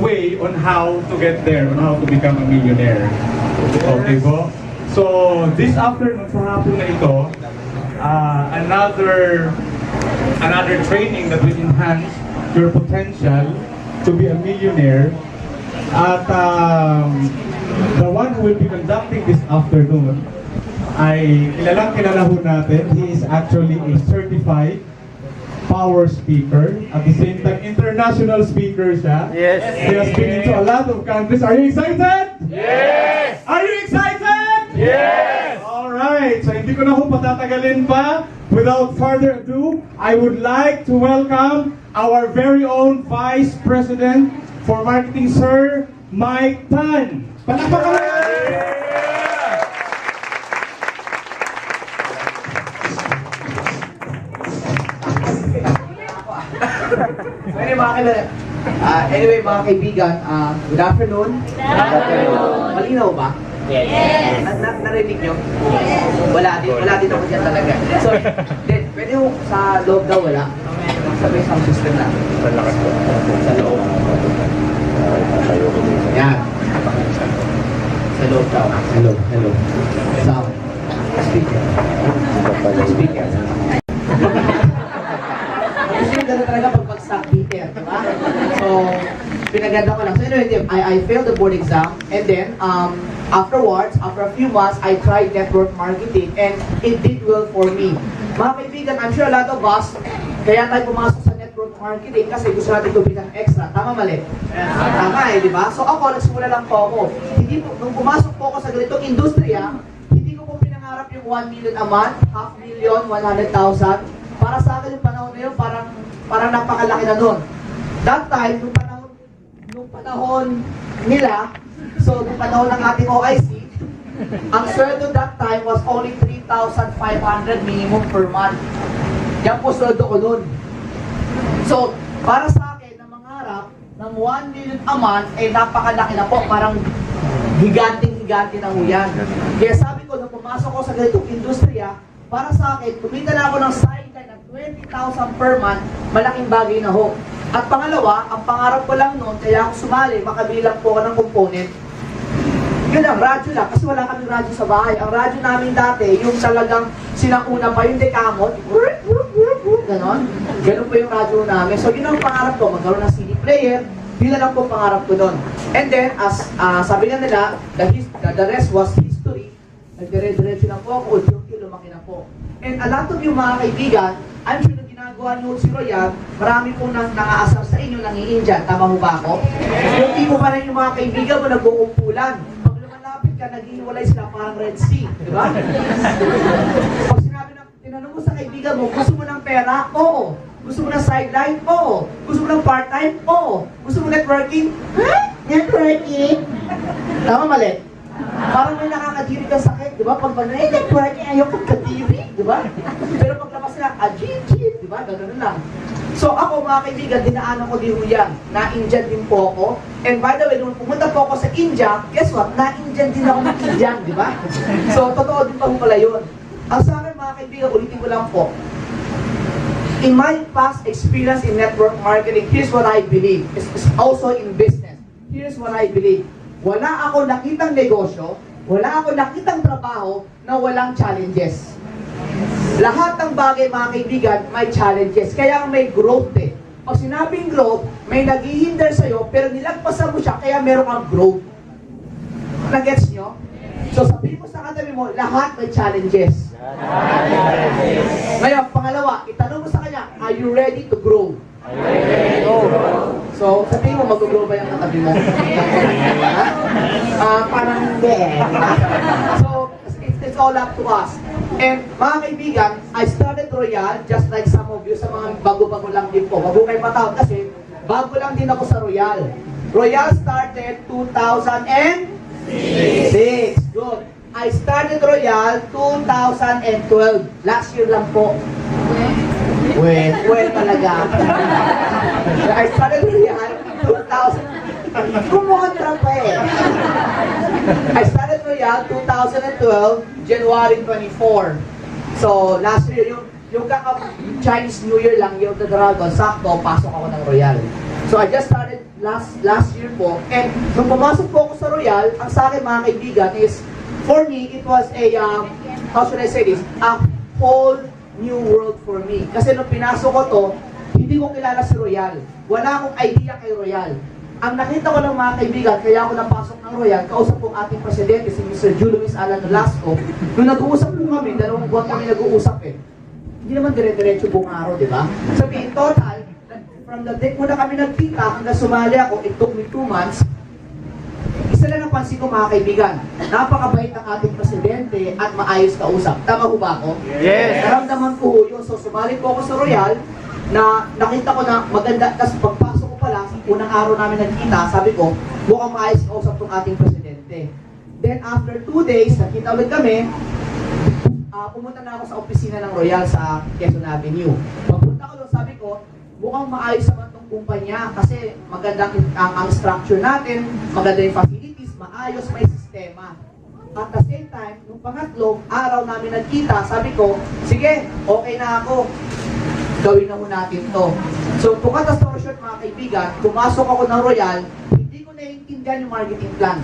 way on how to get there, on how to become a millionaire. Okay po? So, this afternoon, sa hapon na ito, another training that will enhance your potential to be a millionaire. At the one who will be conducting this afternoon ay kilala ho natin. He is actually a certified power speaker. At the same time, international speaker siya. Yes. He has been into a lot of countries. Are you excited? Yes! Are you excited? Yes! Alright, so hindi ko na ho patatagalin pa. Without further ado, I would like to welcome our very own Vice President for Marketing, Sir Mike Tan. Palakpakan natin! So anyway mga kaibigan, good afternoon. Good afternoon. Malinaw ba? Yes. Narinig nyo? Wala din ako dyan talaga. So, pwede mo sa loob daw wala? Sabay sound system na. Sa loob. Yan. Sa loob daw. Hello. Sound. Speaker. Speaker. Gano'n talaga pag mag-stock beater, di ba? So, pinaganda ko lang. So anyway, I failed the board exam, and then, afterwards, after a few months, I tried network marketing, and it did well for me. Mga kaibigan, I'm sure a lot of us, kaya tayo pumasok sa network marketing kasi gusto natin kumita ng extra. Tama, mali? Tama di ba? So ako, nagsimula lang po ako. Nung pumasok po ako sa ganitong industriya, hindi ko po pinangarap yung 1 million a month, 500,000, 100,000. Para sa akin yung panahon na yun, parang napakalaki na nun. That time, nung panahon nila, so nung panahon ng ating OIC, ang sweldo that time was only 3,500 minimum per month. Yan po sweldo ko nun. So, para sa akin, na mangarap ng 1 million a month, eh napakalaki na po, parang higanting-higanti na ho yan. Kaya sabi ko, nung pumasok ko sa ganitong industriya, para sa akin, kumita na ako ng sideline ng 20,000 per month, malaking bagay na ho. At pangalawa, ang pangarap ko lang noon, kaya ako sumali, makabilang po ako ng component. Yun ang radyo lang, kasi wala kaming radyo sa bahay. Ang radyo namin dati, yung talagang sinakuna pa yung decamot, ganon. Ganon po yung radyo namin. So yun ang pangarap ko, magkaroon ng CD player, yun lang po pangarap ko noon. And then, as sabi nga nila, the rest was history. Nagdire-diretso na po ako, lumaki na po. And a lot of you mga kaibigan, I'm sure na ginagawa niyo si Royal, marami pong nangaasar sa inyo, nangiindiyan. Tama mo ba ako? Yung tipo pa rin yung mga kaibigan mo, nag-uumpulan. Pag lumalapit ka, naghihiwalay sila parang Red Sea. Di ba? Pag sinabi na, tinanong mo sa kaibigan mo, gusto mo ng pera? Oo. Gusto mo ng sideline? Oo. Gusto mo ng part-time? Oo. Gusto mo networking? Ha? Networking? Tama, mali? Parang may nakakadiri ka sakit, di ba? Pag networking, ayaw kang kadiri, di ba? Pero paglabas sila, ajit, di ba? Gano'n lang. So ako, mga kaibigan, dinaanan ko din yan. Na-Indian din po ako. And by the way, nung pumunta po ako sa India, guess what? Na-Indian din ako ng Indian, di ba? So, totoo din pa pala yun. Ang sa akin, mga kaibigan, ulitin ko lang po. In my past experience in network marketing, here's what I believe. It's also in business. Here's what I believe. Wala ako nakitang negosyo, wala ako nakitang trabaho na walang challenges. Lahat ng bagay, mga kaibigan, may challenges. Kaya may growth eh. Pag sinabing growth, may naghihinder sa'yo, pero nilagpasan mo siya, kaya meron kang growth. Nagets nyo? So sabihin mo sa katabi mo, lahat may challenges. Ngayon, pangalawa, itanong mo sa kanya, are you ready to grow? So, sabihin mo, mag-grow ba yung katabi mo? Parang hindi. So, it's all up to us. And mga kaibigan, I started Royal just like some of you sa mga bago-bago lang din po. Bago kayo patawag kasi bago lang din ako sa Royal. Royal started 2006. Good. I started Royal 2012. Last year lang po. Well talaga. I started Royal 2000. Kumontra pa eh. I started Royal 2012, January 24. So, last year, yung Chinese New Year lang, yung the Dragon, sakto, pasok ako ng Royal. So, I just started last year po. And nung pumasok po ako sa Royal, ang sa akin mga kaibigan is, for me, it was a, how should I say this, a whole new world for me. Kasi nung pinasok ko to, hindi ko kilala si Royal. Wala akong idea kay Royal. Ang nakita ko ng mga kaibigan, kaya ako napasok ng Royal, kausap po ating presidente, si Mr. Julio Luis Alan Nolasco. Nung nag-uusap po kami, 2 buwan kami nag-uusap eh. Hindi naman dire-diretso buong araw, di ba? Sabihin, total, from the day muna kami nagkita hanggang sumali ako, it took me 2 months. Isa lang napansin ko mga kaibigan, napakabait ng ating presidente at maayos kausap. Tama ho ba ako? Yes. Naramdaman ko ho yun. So sumali po ako sa Royal, na nakita ko na maganda, tapos pagpasok ko pala, unang araw namin nagkita, sabi ko, mukhang maayos kausap tong ating presidente. Then after 2 days, nakita ulit kami, pumunta na ako sa opisina ng Royal sa Quezon Avenue. Pagpunta ko doon, sabi ko, mukhang maayos naman itong kumpanya kasi maganda ang structure natin, maganda yung facilities, maayos, may sistema. At the same time, nung pangatlong araw namin nagkita, sabi ko, sige, okay na ako. Gawin na mo natin to. So, to cut a story short mga kaibigan, pumasok ako ng Royal, hindi ko naiintindihan yung marketing plan.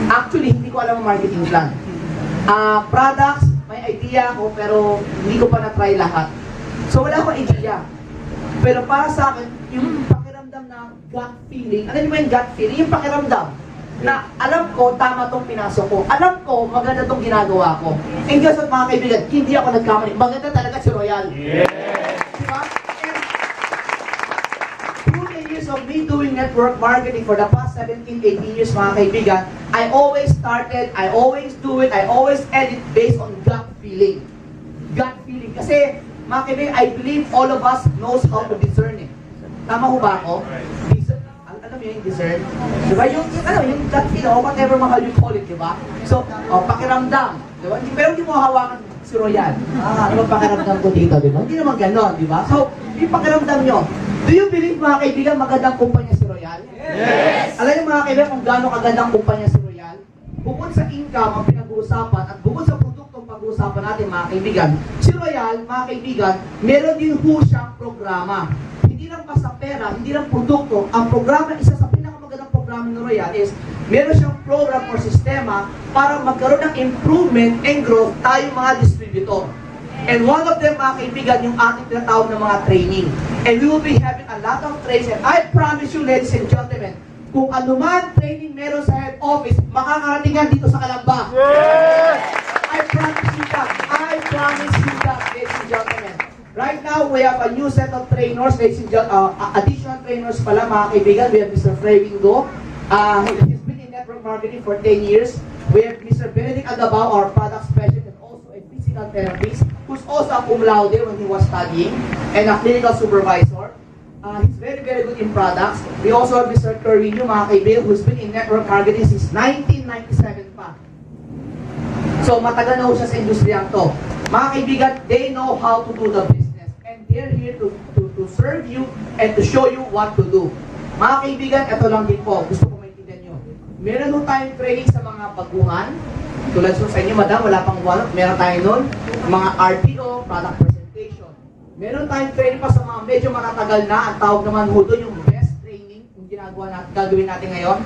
Actually, hindi ko alam ang marketing plan. Products, may idea ako, pero hindi ko pa na-try lahat. So, wala akong idea. Pero para sa akin, yung pakiramdam na gut feeling, ano yung gut feeling? Yung pakiramdam na alam ko, tama tong pinasok ko. Alam ko, maganda tong ginagawa ko. And guess what mga kaibigan, hindi ako nagkamali. Maganda talaga si Royal. Yes. Diba? And through the years of me doing network marketing for the past 17, 18 years mga kaibigan, I always started, I always do it, I always edit based on gut feeling. Gut feeling. Kasi mga kaibigan, I believe all of us knows how to discern it. Tama ho ba ako? Alam mo yung discern? Diba? Yung gut feeling, or whatever mahal you call it, diba? So, pakiramdam. Diba? Pero hindi mo hawakan si Royal. Ano pakiramdam ko dito, diba? Hindi naman ganon, diba? So, yung pakiramdam nyo. Do you believe mga kaibigan, magandang kumpanya si Royal? Yes! Alam niyo mga kaibigan kung gaano kagandang kumpanya si Royal? Bukod sa income ang pinag-uusapan at bukod sa produktong pag-uusapan natin mga kaibigan, si Royal, mga kaibigan, meron din ho siyang programa. Hindi lang basta pera, hindi lang produkto. Ang programa, isa sa pinakamagandang programa ng Royal is meron siyang program or sistema para magkaroon ng improvement and growth tayong mga distributor. And one of them, mga kaibigan, yung ating tinatawag ng mga training. And we will be having a lot of trainings. And I promise you, ladies and gentlemen, kung anuman training meron sa head office, makakarating yan dito sa Calamba. Yes! I promise you that. I promise you that, ladies and gentlemen. Right now, we have a new set of trainers, ladies and gentlemen, additional trainers pala, mga kaibigan. We have Mr. Frey Wingo. He's been in network marketing for 10 years. We have Mr. Benedict Agabao, our product specialist and also a physical therapist, who's also a cum laude when he was studying, and a clinical supervisor. He's very, very good in products. We also have Mr. Corvinio, mga kaibigan, who's been in network marketing since 1997 pa. So, matagal na ho siya sa industriyang to. Mga kaibigan, they know how to do the business. And they're here to serve you and to show you what to do. Mga kaibigan, ito lang din po. Gusto ko maintindihan nyo. Meron ho tayong training sa mga baguhan. Tulad sa inyo, madam, wala pang wala. Meron tayo nun. Mga RPO, product presentation. Meron tayong training pa sa mga medyo makatagal na. Ang tawag naman ho doon yung best training kung gagawin natin ngayon.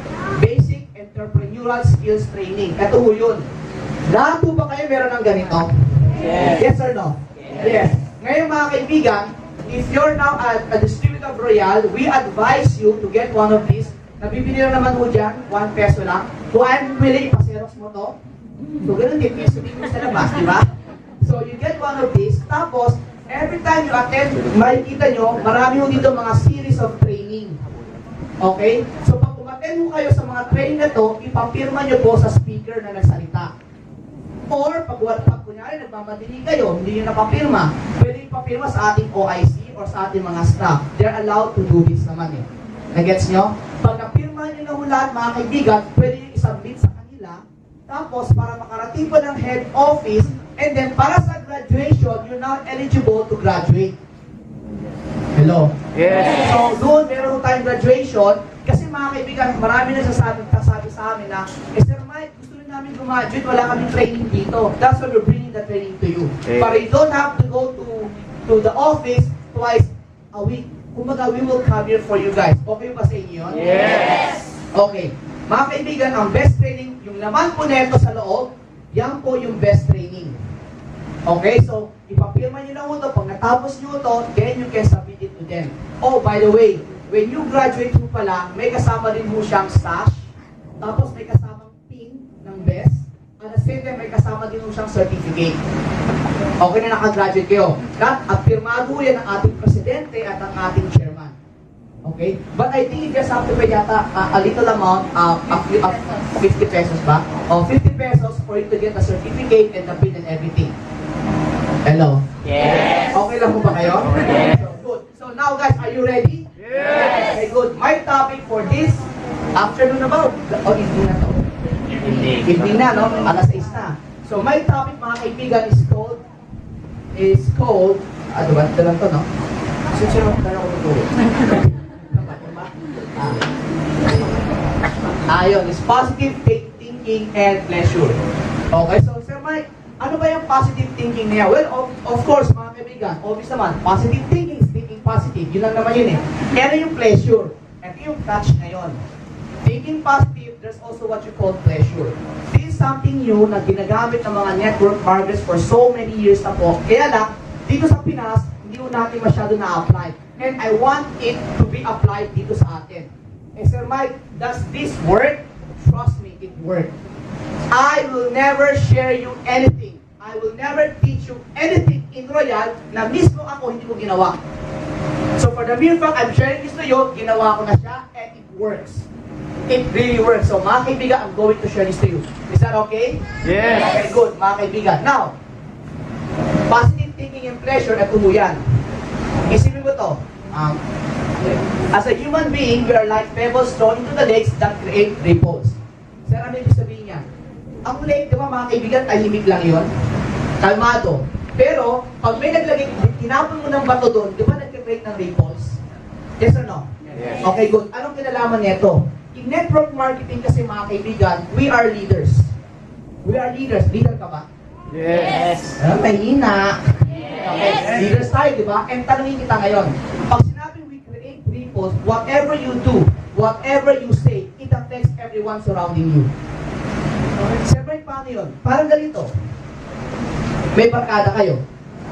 Basic Entrepreneurial Skills Training. Ito ho yun. Lahat po ba kayo meron ng ganito? Yes. Yes or no? Yes. Ngayon mga kaibigan, if you're now a distributor of Royal, we advise you to get one of these. Nabibili lang naman ho dyan, 1 peso lang. Kung ayaw bumili, ipaserox mo to. So ganun din, peso din mo sa labas, di ba? So you get one of these, tapos every time you attend, makikita nyo, marami ho dito mga series of training. Okay? So pag umattend ho kayo sa mga training na to, ipapirma nyo po sa speaker na nagsalita. Or pag kunyari nagmamadali kayo, hindi nyo napapirma, pwede ipapirma sa ating OIC or sa ating mga staff. They're allowed to do this naman eh. Nagets nyo? Pag napirma nyo na ho lahat mga kaibigan, pwede nyo isubmit sa kanila. Tapos para makarating po ng head office, and then para sa graduation, you're now eligible to graduate. Hello? Yes. So doon meron tayong graduation, kasi mga kaibigan, marami na sasabi sa amin na, Sir Mike, gusto rin namin graduate, wala kaming training dito. That's why we're bringing the training to you. Okay. But you don't have to go to the office twice a week. Kumbaga, we will come here for you guys. Okay ba sa inyo yun? Yes! Okay. Mga kaibigan, ang best training, yung laman po neto sa loob, yan po yung best training. Okay, so, ipapirma nyo na po ito. Pag natapos nyo ito, then you can submit it to them. Oh, by the way, when you graduate po pala, may kasama din po siyang sash, tapos may kasamang pin ng best, at the same time, may kasama din po siyang certificate. Okay na nakagraduate kayo. At pirmado yan ng ating presidente at ang ating chairman. Okay? But I think you just have to pay yata a little amount, 50 pesos ba? O 50 pesos for you to get a certificate and the pin and everything. Hello? Yes! Okay lang po ba kayo? Yes. So, good. So now guys, are you ready? Yes! Okay, good. My topic for this afternoon about, o evening na to. Evening na, no? Alas 6 na. So my topic, mga kaibigan, is called, ano ba? Ito lang to, no? Since kaya ko ito. Ayun, is positive thinking and pleasure. Okay, so Sir Mike, ano ba yung positive thinking niya? Well, of course, mga kaibigan, obvious naman, positive thinking is thinking positive. Yun lang naman yun eh. Pero yung pleasure, ito yung touch ngayon. Thinking positive, there's also what you call pleasure. This is something new na ginagamit ng mga network marketers for so many years na po. Kaya lang, dito sa Pinas, hindi mo natin masyado na-apply. And I want it to be applied dito sa atin. Eh, Sir Mike, does this work? Trust me, it works. I will never share you anything. I will never teach you anything in Royal na mismo ako hindi ko ginawa. So for the mere fact I'm sharing this to you, ginawa ko na siya and it works. It really works. So mga kaibigan, I'm going to share this to you. Is that okay? Yes! Okay, good, mga kaibigan. Now, positive thinking and pleasure, ito mo yan. Isipin mo to. As a human being, we are like pebbles thrown into the lakes that create ripples. Sir, ano ibig sabihin niya? Ang lake, di ba mga kaibigan, tahimik lang yun? Kalmado. Pero, pag may naglagay, tinapon mo ng bato doon, di ba nag-create ng ripples? Yes or no? Yes. Okay, good. Anong kinalaman nito? In network marketing kasi mga kaibigan, we are leaders. We are leaders. Leader ka ba? Yes! Mahina. Okay, leaders tayo, di ba? And tanungin kita ngayon, pag sinabing we create ripples, whatever you do, whatever you say, it affects everyone surrounding you. Siyempre, paano yun? Parang ganito. May barkada kayo,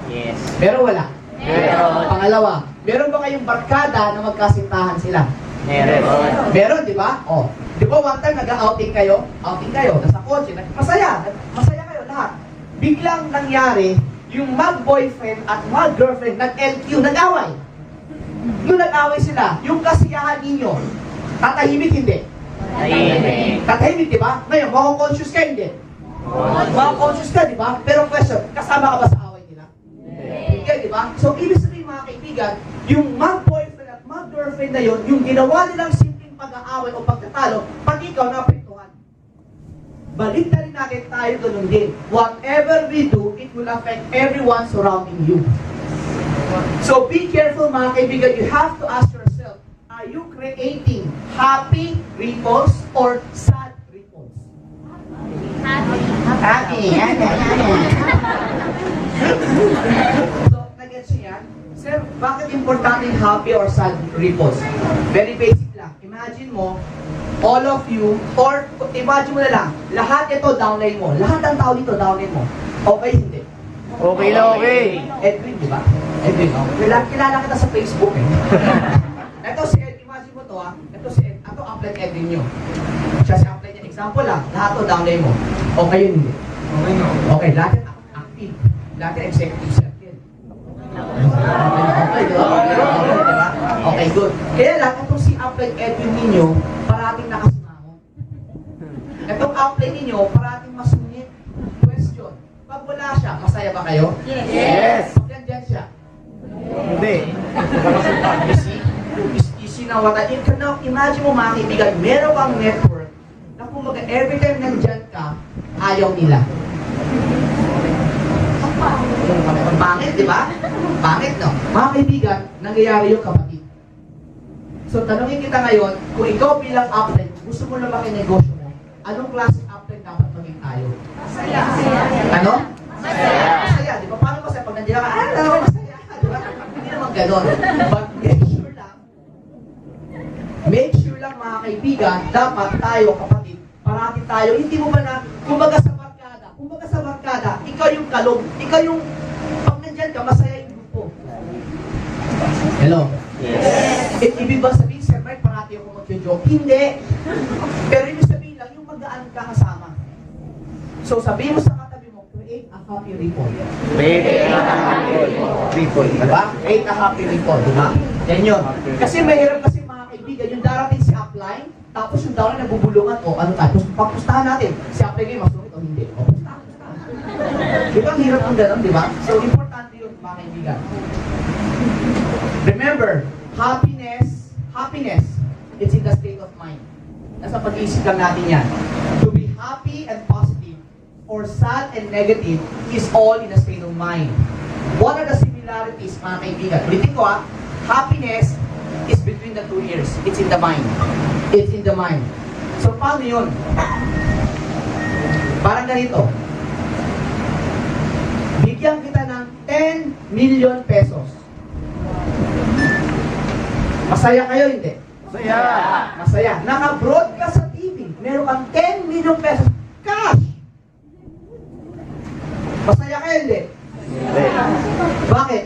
Yes! pero wala. Meron! Pangalawa, meron ba kayong barkada na magkasintahan sila? Meron! Meron, di ba? Oh, di ba one time nag-outing kayo? Outing kayo, nasa kotse, masaya kayo lahat. Biglang nangyari, yung mag-boyfriend at mag-girlfriend nag-LQ, nag-away. Yung nag-away sila, yung kasiyahan ninyo, tatahimik hindi. Tahimik! Tatahimik, di ba? Ngayon, mako-conscious ka hindi. Mako-conscious ka, di ba? Pero question, kasama ka ba sa away nila? Hindi, di ba? So, ibig sabihin mga kaibigan, yung mag-boyfriend at mag-girlfriend na yun, yung ginawa nilang simpleng pag-aaway o pagtatalo, pati ikaw naapektuhan. Balik na rin natin tayo ganun din. Whatever we do, it will affect everyone surrounding you. So be careful mga kaibigan, you have to ask yourself, are you creating happy ripples or sad ripples? Happy. So, nag-get siya yan? Sir, bakit importante yung happy or sad ripples? Very basic lang. Imagine mo, all of you, or imagine mo na lang, lahat ito downline mo. Lahat ng tao dito downline mo. Okay, hindi? Okay na okay! Edwin, di ba? Edwin, okay. Kilala kita sa Facebook eh. Ito si Ed, imagine mo to ha. Ito si Ed, ito upline Edwin nyo. Siya si upline niya. Example lang, lahat to downline mo. Okay yun, hindi? Okay no. Okay, lahat yan active. Lahat yan executive circle. Okay, di ba? Okay, good. Kaya lang, itong si upline Edwin ninyo, parating nakasimango. Itong upline ninyo, parating masungit. Question, pag wala siya, masaya ba kayo? Yes! Pag nandyan siya, Hindi! you see now what I can now imagine mo mga kaibigan, meron kang network na kumbaga every time nandyan ka, ayaw nila. Pangit, di ba? Pangit, no? Mga kaibigan, nangyayari yung kapatid. So, tanungin kita ngayon, kung ikaw bilang upline, gusto mo na makinegosyo mo, anong klaseng upline dapat maging tayo? Masaya! Ano? Masaya! Masaya, di ba? Paano masaya? Pag nandiyan ka, masaya, di ba? Hindi naman ganon. But make sure kaibigan, dapat tayo, kapatid, parati tayo, hindi mo ba na, kumbaga sa barkada, ikaw yung kalog, ikaw yung, pag nandyan ka, masaya yung grupo. Hello? Yes. Ibig ba sabihin, Sir Mike, parati ako mag-joke? Hindi. Pero ibig sabihin lang, yung magaan ka kasama. So sabihin mo sa katabi mo, create a happy ripple. People. Diba? Create a happy ripple, diba? Yan yun. Kasi mahirap kasi mga kaibigan, yung darating si upline, tapos yung downline nabubulungan, o ano tayo, tapos pagpustahan natin, si upline kayo, masungit o hindi. O, pustahan. Diba ang hirap ng ganun, diba? So, importante yun, mga kaibigan. Remember, happiness, it's in the state of mind. Nasa pag-iisip lang natin yan. To be happy and positive, or sad and negative, is all in a state of mind. What are the similarities, mga kaibigan? Ulitin ko happiness is between the two ears. It's in the mind. It's in the mind. So, paano yun? Parang ganito. Bigyan kita ng 10 million pesos. Masaya kayo, hindi? Masaya. Masaya. Naka-broadcast sa TV. Meron kang 10 million pesos. Cash! Masaya kayo, hindi? Bakit?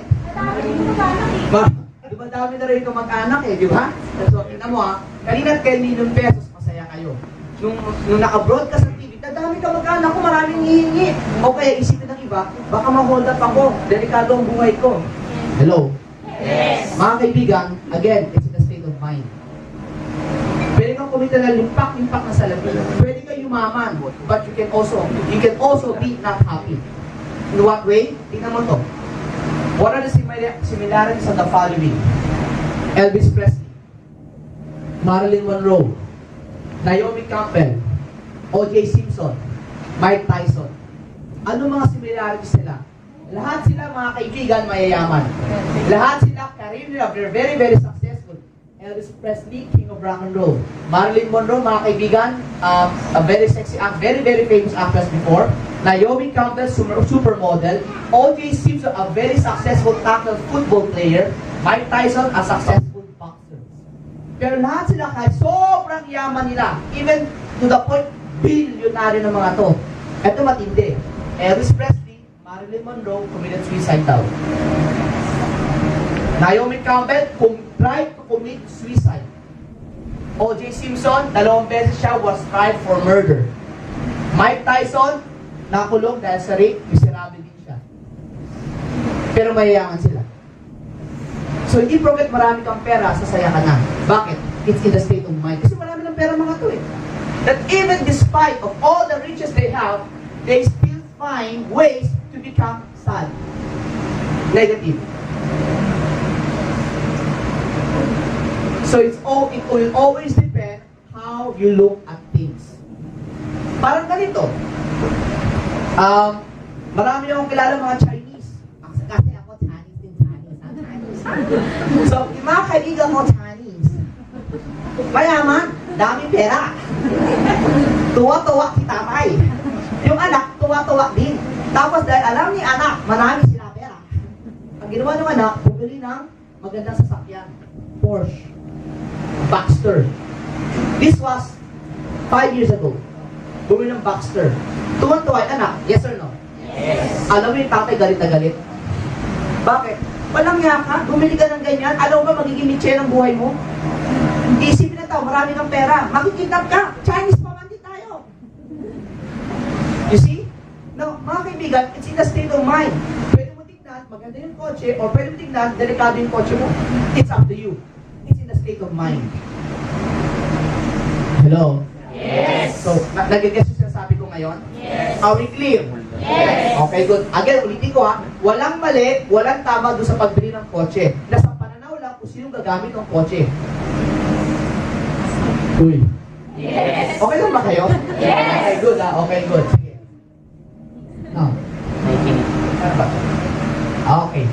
Di ba dami na rin mag-anak di ba? So, tingnan mo kanina 10 million pesos, masaya kayo. Nung naka-broadcast sa TV, dadami ka mag-anak ko, maraming hihingi. O kaya isipin ng iba, baka ma-hold up ako, delikado ang buhay ko. Hello? Yes. Mga kaibigan, again, it's in the state of mind. Pwede kang kumita na limpak-limpak na salapi. Pwede kang yumaman, but you can also be not happy. In what way? Tingnan mo to. What are the similarities of the following? Elvis Presley, Marilyn Monroe, Naomi Campbell, O.J. Simpson, Mike Tyson. Ano mga similarities nila? Lahat sila, mga kaibigan, mayayaman. Lahat sila, career nila, they're very, very successful. Elvis Presley, king of rock and roll. Marilyn Monroe, mga kaibigan, a very sexy, very, very famous actress before. Naomi Campbell, supermodel. O.J. Simpson, a very successful tackle football player. Mike Tyson, a successful boxer. Pero lahat sila, kahit sobrang yaman nila, even to the point, billionaire ng mga to. Ito matindi. Elvis Presley, Marilyn Monroe, committed suicide daw. Naomi Campbell, tried to commit suicide. O.J. Simpson, 2 beses siya was tried for murder. Mike Tyson, nakulong dahil sa rape, miserable din siya. Pero mayayaman sila. So, hindi porket marami kang pera, sasaya ka na. Bakit? It's in the state of mind. Kasi marami ng pera mga to That even despite of all the riches they have, they still find ways to become sad. Negative. So, it will always depend how you look at things. Parang ganito. Marami akong kilala mga Chinese. Kasi ako Chinese din, Chinese. So, yung mga kaibigan ko Chinese, mayaman, daming pera. Tuwa-tuwa si tatay. Yung anak, tuwa-tuwa din. Tapos dahil alam ni anak, marami sila pera. Ang ginawa ng anak, bumili ng magandang sasakyan. Porsche. Baxter. This was 5 years ago. Bumili ng Baxter. Tuwan-tuwa yung anak, yes or no? Yes. Alam mo yung tatay galit na galit? Bakit? Walang yaka, bumili ka ng ganyan, alam mo ba magiging mitse ng buhay mo? Isipin na tao, marami kang pera, makikidnap ka, Chinese pa man din tayo. You see? Now, mga kaibigan, it's in the state of mind. Pwede mo tignan, maganda yung kotse, or pwede mo tignan, delikado yung kotse mo. It's up to you. It's in the state of mind. Hello? Yes. So, nag-guess yung sinasabi ko ngayon? Yes. Are we clear? Yes. Okay, good. Again, ulitin ko walang mali, walang tama doon sa pagbili ng kotse. Nasa pananaw lang kung sinong gagamit ng kotse. Uy. Yes. Okay lang ba kayo? Yes. Okay, good Okay, good. Sige. Now. Okay.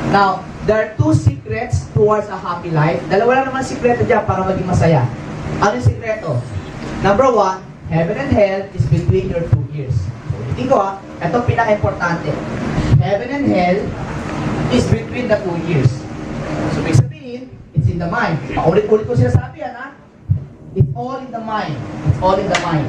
Now, there are 2 secrets towards a happy life. Dalawa lang naman sikreto dyan para maging masaya. Ano yung sikreto? Number 1, heaven and hell is between your 2 ears. Ulitin ko ito pinaka-importante. Heaven and hell is between the 2 ears. So, may sabihin, it's in the mind. Paulit-ulit ko sinasabi yan It's all in the mind. It's all in the mind.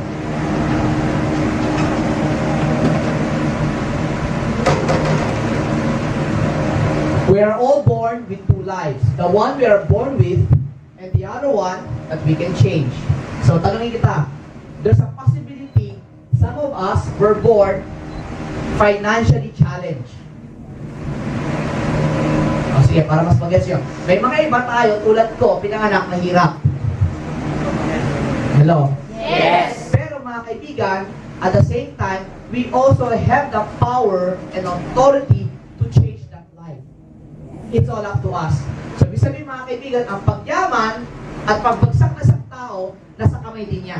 We are all born with two lives. The one we are born with, and the other one that we can change. So, tanungin kita, there's a possibility some of us were born financially challenged. O sige, para mas mag-gets yun. May mga iba tayo, tulad ko, pinanganak na hirap. Hello? Yes. Pero mga kaibigan, at the same time, we also have the power and authority to change that life. It's all up to us. So, ibig sabihin mga kaibigan, ang pagyaman at pagbagsak na sa tao, nasa kamay din niya.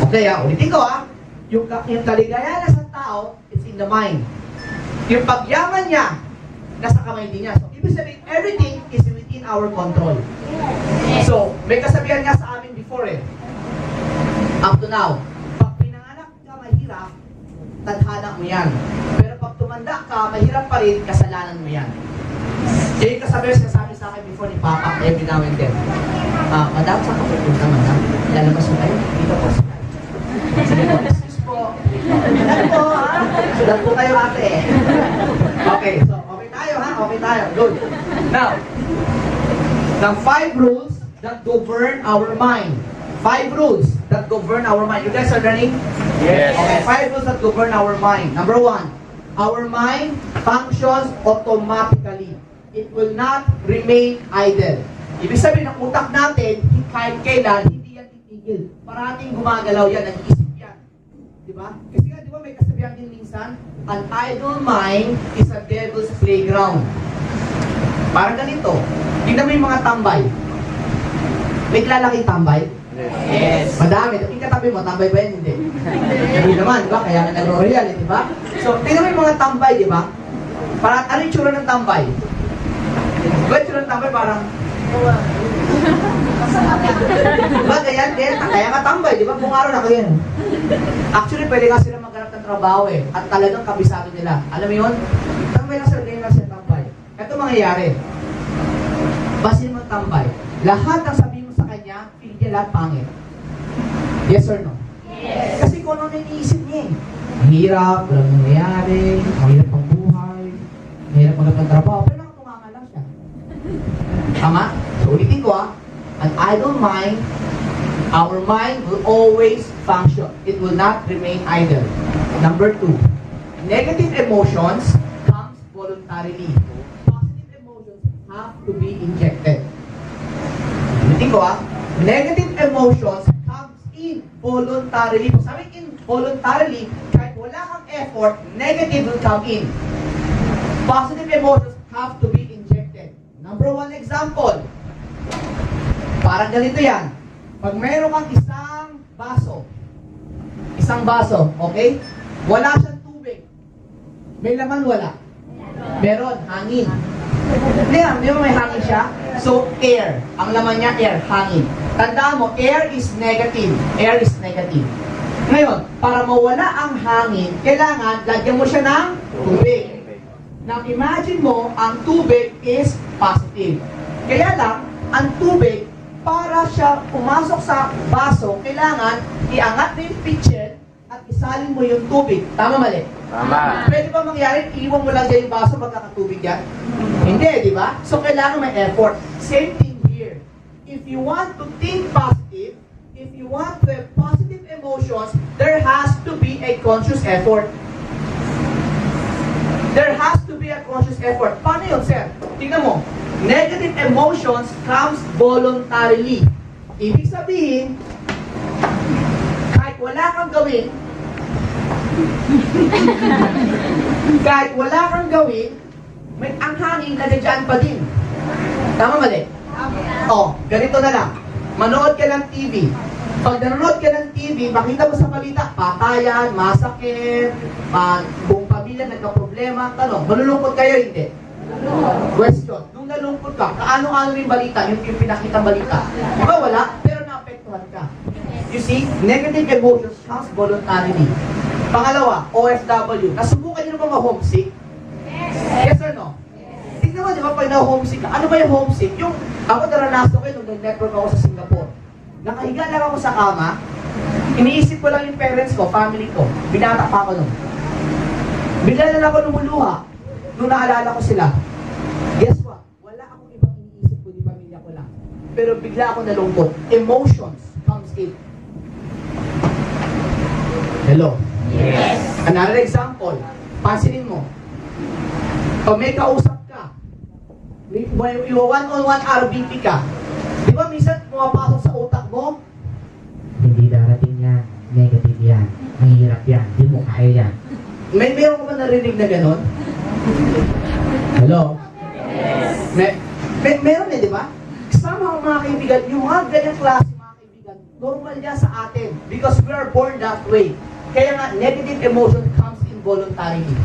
Okay, ulitin ko yung kaligayahan na sa tao, it's in the mind. Yung pagyaman niya, nasa kamay din niya. So, ibig sabihin, everything is within our control. So, may kasabihan nga sa amin before up to now, pag pinanganak ka mahirap, tadhana mo yan. Pero pag tumanda ka, mahirap pa rin, kasalanan mo yan. Yung kasabihan sinasabi sa akin before ni Papa, every now and then. Madam, saan ka pupunta, madam? Lalabas mo kayo? Dito po. Sige po, excuse po. Sudan po, Sudan po kayo, ate. Okay, so okay tayo, Okay tayo. Good. Now, the 5 rules that govern our mind. 5 rules that govern our mind. You guys are learning? Yes. Okay, 5 rules that govern our mind. Number 1, our mind functions automatically. It will not remain idle. Ibig sabihin, ang utak natin, kahit kailan, hindi yan titigil. Parating gumagalaw yan, nag-iisip yan. Diba? Kasi nga, di ba may kasabihan din minsan, an idle mind is a devil's playground. Parang ganito. Tingnan mo yung mga tambay. May lalaking tambay? Yes. Madami. Yung katabi mo, tambay ba yan? Hindi. Hindi naman, di ba? Kaya nga nag-royal, di ba? So, tingnan mo yung mga tambay, di ba? Parang, ano yung tsura ng tambay? Diba yung tsura ng tambay parang, diba ganyan? Kaya nga tambay, di ba? Kung araw na ganyan. Actually, pwede nga sila maghanap ng trabaho At talagang kabisado nila. Alam mo yun? Tambay lang sila, ganyan lang sila tambay. Ito mangyayari. Basin mo tambay. Lahat ng sabihin mo sa kanya, feel niya lahat pangit. Yes or no? Yes. Kasi kung ano iniisip niya Mahirap, walang nangyayari, mahirap ang buhay, mahirap maghanap ng trabaho, pero nakatunganga lang siya. Tama? So ulitin ko an idle mind, our mind will always function. It will not remain idle. Number 2, negative emotions comes voluntarily. Positive emotions have to be injected. Ulitin ko negative emotions comes in voluntarily. Kung sabi involuntarily, kahit wala kang effort, negative will come in. Positive emotions have to be injected. Number 1 example. Parang ganito yan. Pag meron kang isang baso, okay? Wala siyang tubig. May laman wala. Meron, hangin. Di ba may hangin siya? So, air. Ang laman niya, air, hangin. Tandaan mo, air is negative. Air is negative. Ngayon, para mawala ang hangin, kailangan lagyan mo siya ng tubig. Now, imagine mo, ang tubig is positive. Kaya lang, ang tubig, para siya pumasok sa baso, kailangan iangat mo yung pitcher at isalin mo yung tubig. Tama, mali? Tama. Pwede ba mangyari, iiwan mo lang dyan yung baso magkakatubig yan? Hindi, di ba? So, kailangan may effort. Same thing here. If you want to think positive, if you want to have positive emotions, there has to be a conscious effort. There has to be a conscious effort. Paano yun, sir? Tingnan mo. Negative emotions comes voluntarily. Ibig sabihin, kahit wala kang gawin, ang hangin nandiyan pa din. Tama, mali? Ganito na lang. Manood ka ng TV. Pag nanonood ka ng TV, makita mo sa balita, patayan, masakit, buong pamilya nagka-problema, malulungkot kayo, hindi? Question, nung nalungkot ka, kaano-ano yung balita, yung pinakitang balita? Di ba wala? Pero naapektuhan ka. You see, negative emotions comes voluntarily. Pangalawa, OFW. Nasubukan niyo na ba ma-homesick? Yes or no? Tignan mo, di ba, pag na-homesick ka, ano ba yung homesick? Yung, ako naranasan ko nung nag-network ako sa Singapore. Nakahiga lang ako sa kama, iniisip ko lang yung parents ko, family ko. Binata pa ako nun. Bigla na lang ako lumuluha nung naalala ko sila. Guess what? Wala akong ibang iniisip ko, di pamilya ko lang. Pero bigla ako nalungkot. Emotions comes in. Hello? Yes. Another example, pansinin mo. Pag may kausap ka, one-on-one RBP ka, di ba minsan pumapasok sa utak mo? Hindi darating yan. Negative yan. Mahirap yan. Di mo kaya yan. Meron ko ba narinig na gano'n? Hello? Yes. Meron di ba? Kasama mga kaibigan, yung mga ganyang klase mga kaibigan, normal yan sa atin because we are born that way. Kaya nga, negative emotion comes involuntarily.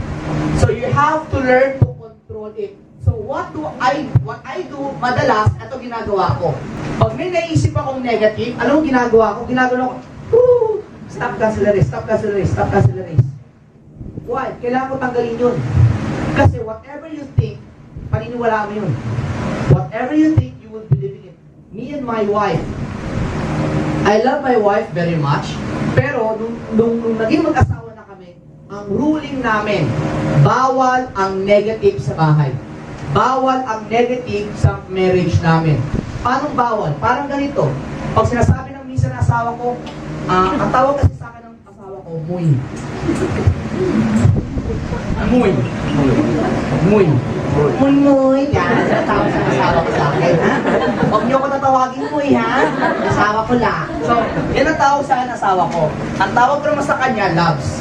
So you have to learn to control it. So what I do, madalas, ito ginagawa ko. Pag may naisip akong negative, anong ginagawa ko? Ginagawa ko, stop cancellary, stop cancellary, stop cancellary. Why? Kailangan ko tanggalin yun. Kasi whatever you think, paniniwala mo yun. Whatever you think, you will believe in it. Me and my wife, I love my wife very much, pero nung naging mag-asawa na kami, ang ruling namin, bawal ang negative sa bahay. Bawal ang negative sa marriage namin. Paano bawal? Parang ganito. Pag sinasabi ng minsan ng asawa ko, ang tawag kasi sa akin ng asawa ko, muy. Muy. Muy. Muy, muy. Yan, tawag sa asawa ko sa akin, ha? Huwag niyo ko tatawagin muy, ha? Asawa ko lang. So, yan ang tawag sa akin ng asawa ko. Ang tawag ko naman sa kanya, loves.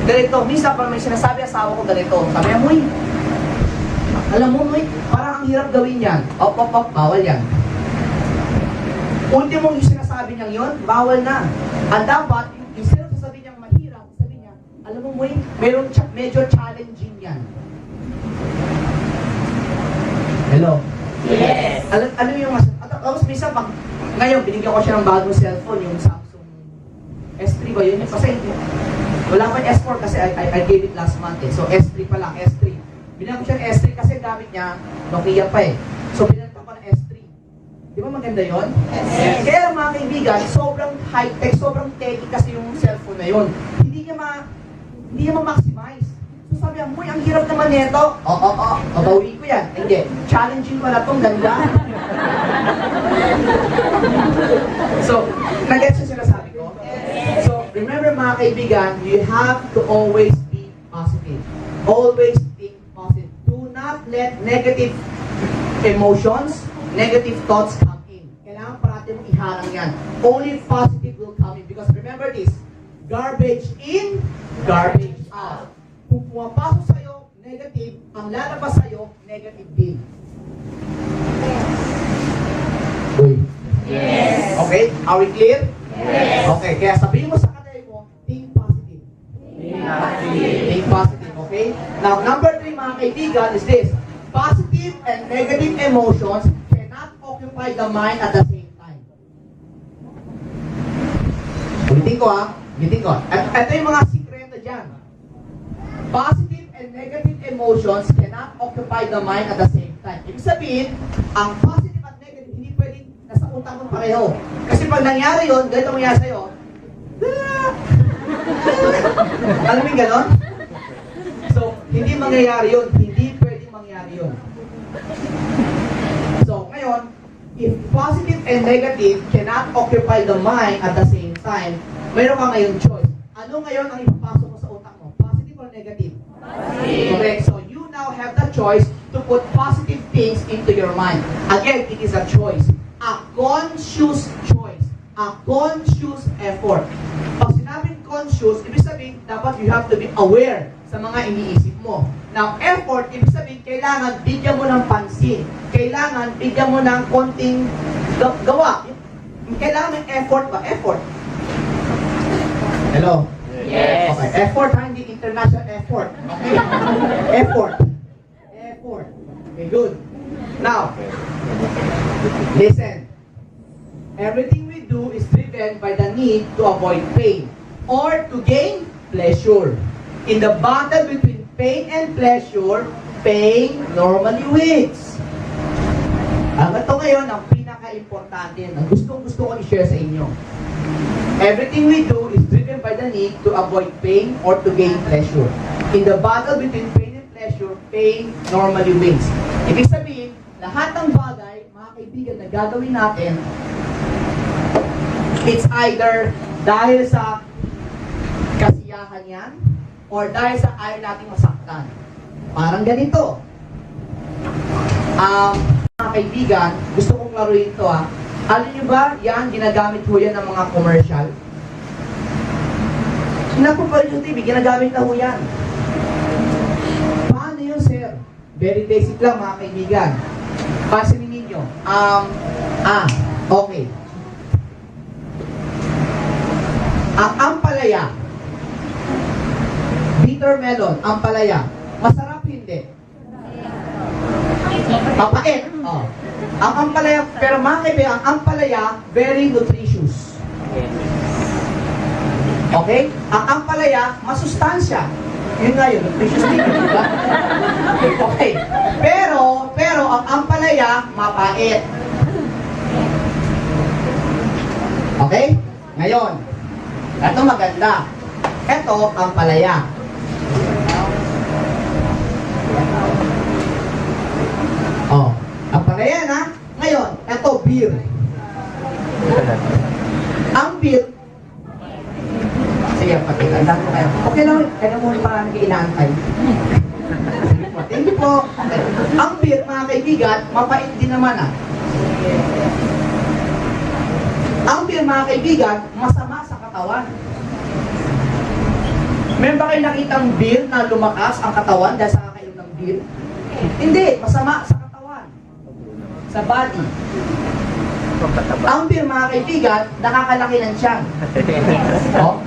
Ganito, minsan pag may sinasabi asawa ko ganito, sabi niya, muy. Alam mo, muy, parang ang hirap gawin yan. Op, bawal yan. Ultimo yung sinasabi niyang yun, bawal na. Ang dapat, instead of sasabihin niyang mahirap, sabi niya, alam mo, muy, medyo challenging yan. Hello? Yes. Ano yung mas... Tapos minsan, ngayon, binigyan ko siya ng bagong cellphone, yung Samsung S3 ba yun? Kasi wala pa yung S4 kasi I gave it last month eh. So S3 pa lang, S3. Binigyan ko siya ng S3 kasi gamit niya, Nokia pa eh. So binigyan ko ng S3. Di ba maganda yun? Yes. Kaya mga kaibigan, sobrang high-tech, sobrang techy kasi yung cellphone na yun. Hindi niya ma-maximize. So sabi niya, muy, ang hirap naman nito. Babawi ko yan. Hindi, challenging pala itong ganda. So, nag-gets yung sinasabi ko? So, remember mga kaibigan, you have to always be positive. Always think positive. Do not let negative emotions, negative thoughts come in. Kailangan parati mong iharang yan. Only positive will come in. Because remember this, garbage in, garbage out. Kung pumapasok sa'yo, negative, ang lalabas sa'yo, negative din. Uy. Yes. Okay? Are we clear? Yes. Okay, kaya sabihin mo sa kanay mo, think positive. Think positive, okay? Now, number 3 mga kaibigan is this. Positive and negative emotions cannot occupy the mind at the same time. Ulitin ko ha. Ulitin ko. At ito yung mga sikreto dyan. Positive and negative emotions cannot occupy the mind at the same time. Ibig sabihin, ang positive at negative hindi pwedeng nasa utak mo pareho. Kasi pag nangyari yun, ganito mangyari sa'yo. Alam mo yung ganon? So, hindi mangyayari yun. Hindi pwedeng mangyari yun. So, ngayon, if positive and negative cannot occupy the mind at the same time, mayroon ka ngayon choice. Ano ngayon ang ipapasok mo sa utak mo? Positive or negative? Positive. Correct. So, you now have the choice to put positive things into your mind. Again, it is a choice. A conscious choice. A conscious effort. Pag sinabing conscious, ibig sabihin, dapat you have to be aware sa mga iniisip mo. Now, effort, ibig sabihin, kailangan bigyan mo ng pansin. Kailangan bigyan mo ng konting gawa. Kailangan ng effort ba? Effort. Hello? Yes. Okay. Effort, ha? Hindi international effort. Okay? Effort. Effort. Okay, good. Now, listen. Everything we do is driven by the need to avoid pain or to gain pleasure. In the battle between pain and pleasure, pain normally wins. Ang ito ngayon, ang pinaka-importante na gustong-gusto ko i-share sa inyo. Everything we do is driven by the need to avoid pain or to gain pleasure. In the battle between pain and pleasure, pain normally wins. Ibig sabihin, lahat ng bagay, mga kaibigan, na gagawin natin, it's either dahil sa kasiyahan yan, or dahil sa ayaw nating masaktan. Parang ganito. Mga kaibigan, gusto kong laruin ito ha. Alam nyo ba, yan, ginagamit ho yan ng mga commercial? Naku pa yung TV, ginagamit na ho yan. Paano yun, sir? Very basic lang, mga kaibigan. Pansinin ninyo. Okay. Ang ampalaya, bitter melon, ampalaya, masarap hindi? Papait. Oh. Ang ampalaya, pero mga kaibigan, ang ampalaya, very nutritious. Okay? Ang ampalaya, masustansya. Yun nga yun, nutritious din, di ba? Okay. Pero, ang ampalaya, mapait. Okay? Ngayon, ito maganda. Ito, ampalaya. Oh, ampalaya na. Ngayon, ito, beer. Ang beer, sige, pakitanda ko kayo. Okay lang, kaya mo parang nag-inaantay. Thank you po. Ang beer, mga kaibigan, mapait din naman ah. Ang beer, mga kaibigan, masama sa katawan. Meron ba kayo nakitang beer na lumakas ang katawan dahil sa kakainom ng beer? Hindi, masama sa katawan. Sa body. Ang beer, mga kaibigan, nakakalaki ng tiyan. Oh?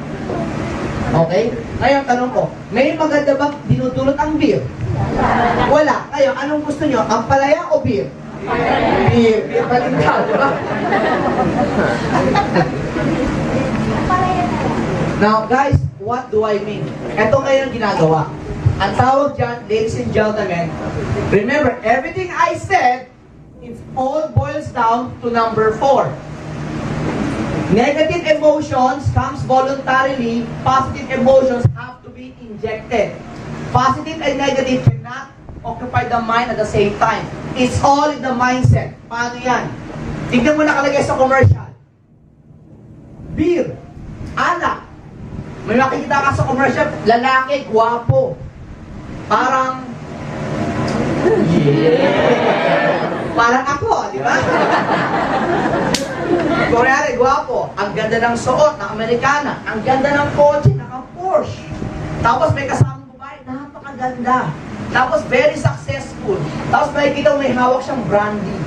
Okay? Ngayon, tanong ko, may maganda ba dinudulot ang beer? Wala. Ngayon, anong gusto nyo? Ampalaya o beer? Beer. Beer pa rin ka, di ba? Now, guys, what do I mean? Ito ngayon ginagawa. Ang tawag dyan, ladies and gentlemen, remember, everything I said, it all boils down to number 4. Negative emotions comes voluntarily. Positive emotions have to be injected. Positive and negative cannot occupy the mind at the same time. It's all in the mindset. Paano yan? Tignan mo nakalagay sa commercial. Beer. Alak. May makikita ka sa commercial, lalaki, gwapo. Parang, parang ako, di ba? Kuryari, gwapo. Ang ganda ng suot, ng Amerikana. Ang ganda ng kotse, naka-Porsche. Tapos may kasamang babae, napakaganda. Tapos very successful. Tapos makikita mo may hawak siyang brandy.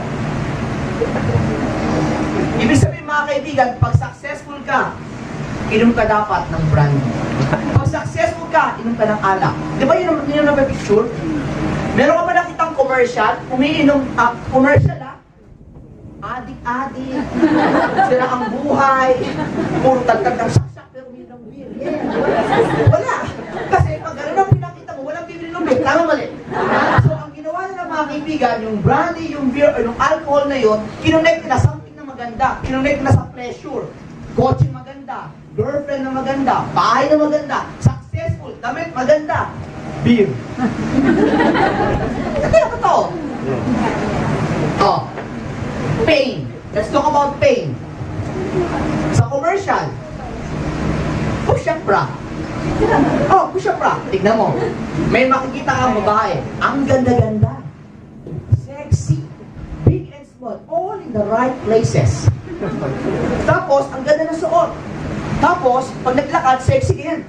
Ibig sabihin, mga kaibigan, pag successful ka, inom ka dapat ng brandy. Pag successful ka, inom ka ng alak. Di ba yun ang picture? Meron ka ba nakitang commercial? Umiinom, commercial adik-adik, sila ang buhay, puro tagtag ng saksak, pero umiinom ng beer. Yeah. Wala. Kasi pag gano'n ang pinakita mo, walang bibili ng beer. Tama mali. So ang ginawa nila mga kaibigan, yung brandy, yung beer, o yung alcohol na yun, kinonect na something na maganda. Kinonect na sa pleasure. Kotse maganda, girlfriend na maganda, bahay na maganda, successful, damit maganda, beer. Ito yung totoo. Oh, pain. Let's talk about pain. Sa commercial, push-up bra. Oh, push-up bra. Tignan mo. May makikita kang babae. Ang ganda-ganda. Sexy. Big and small. All in the right places. Tapos, ang ganda ng suot. Tapos, pag naglakad, sexy din.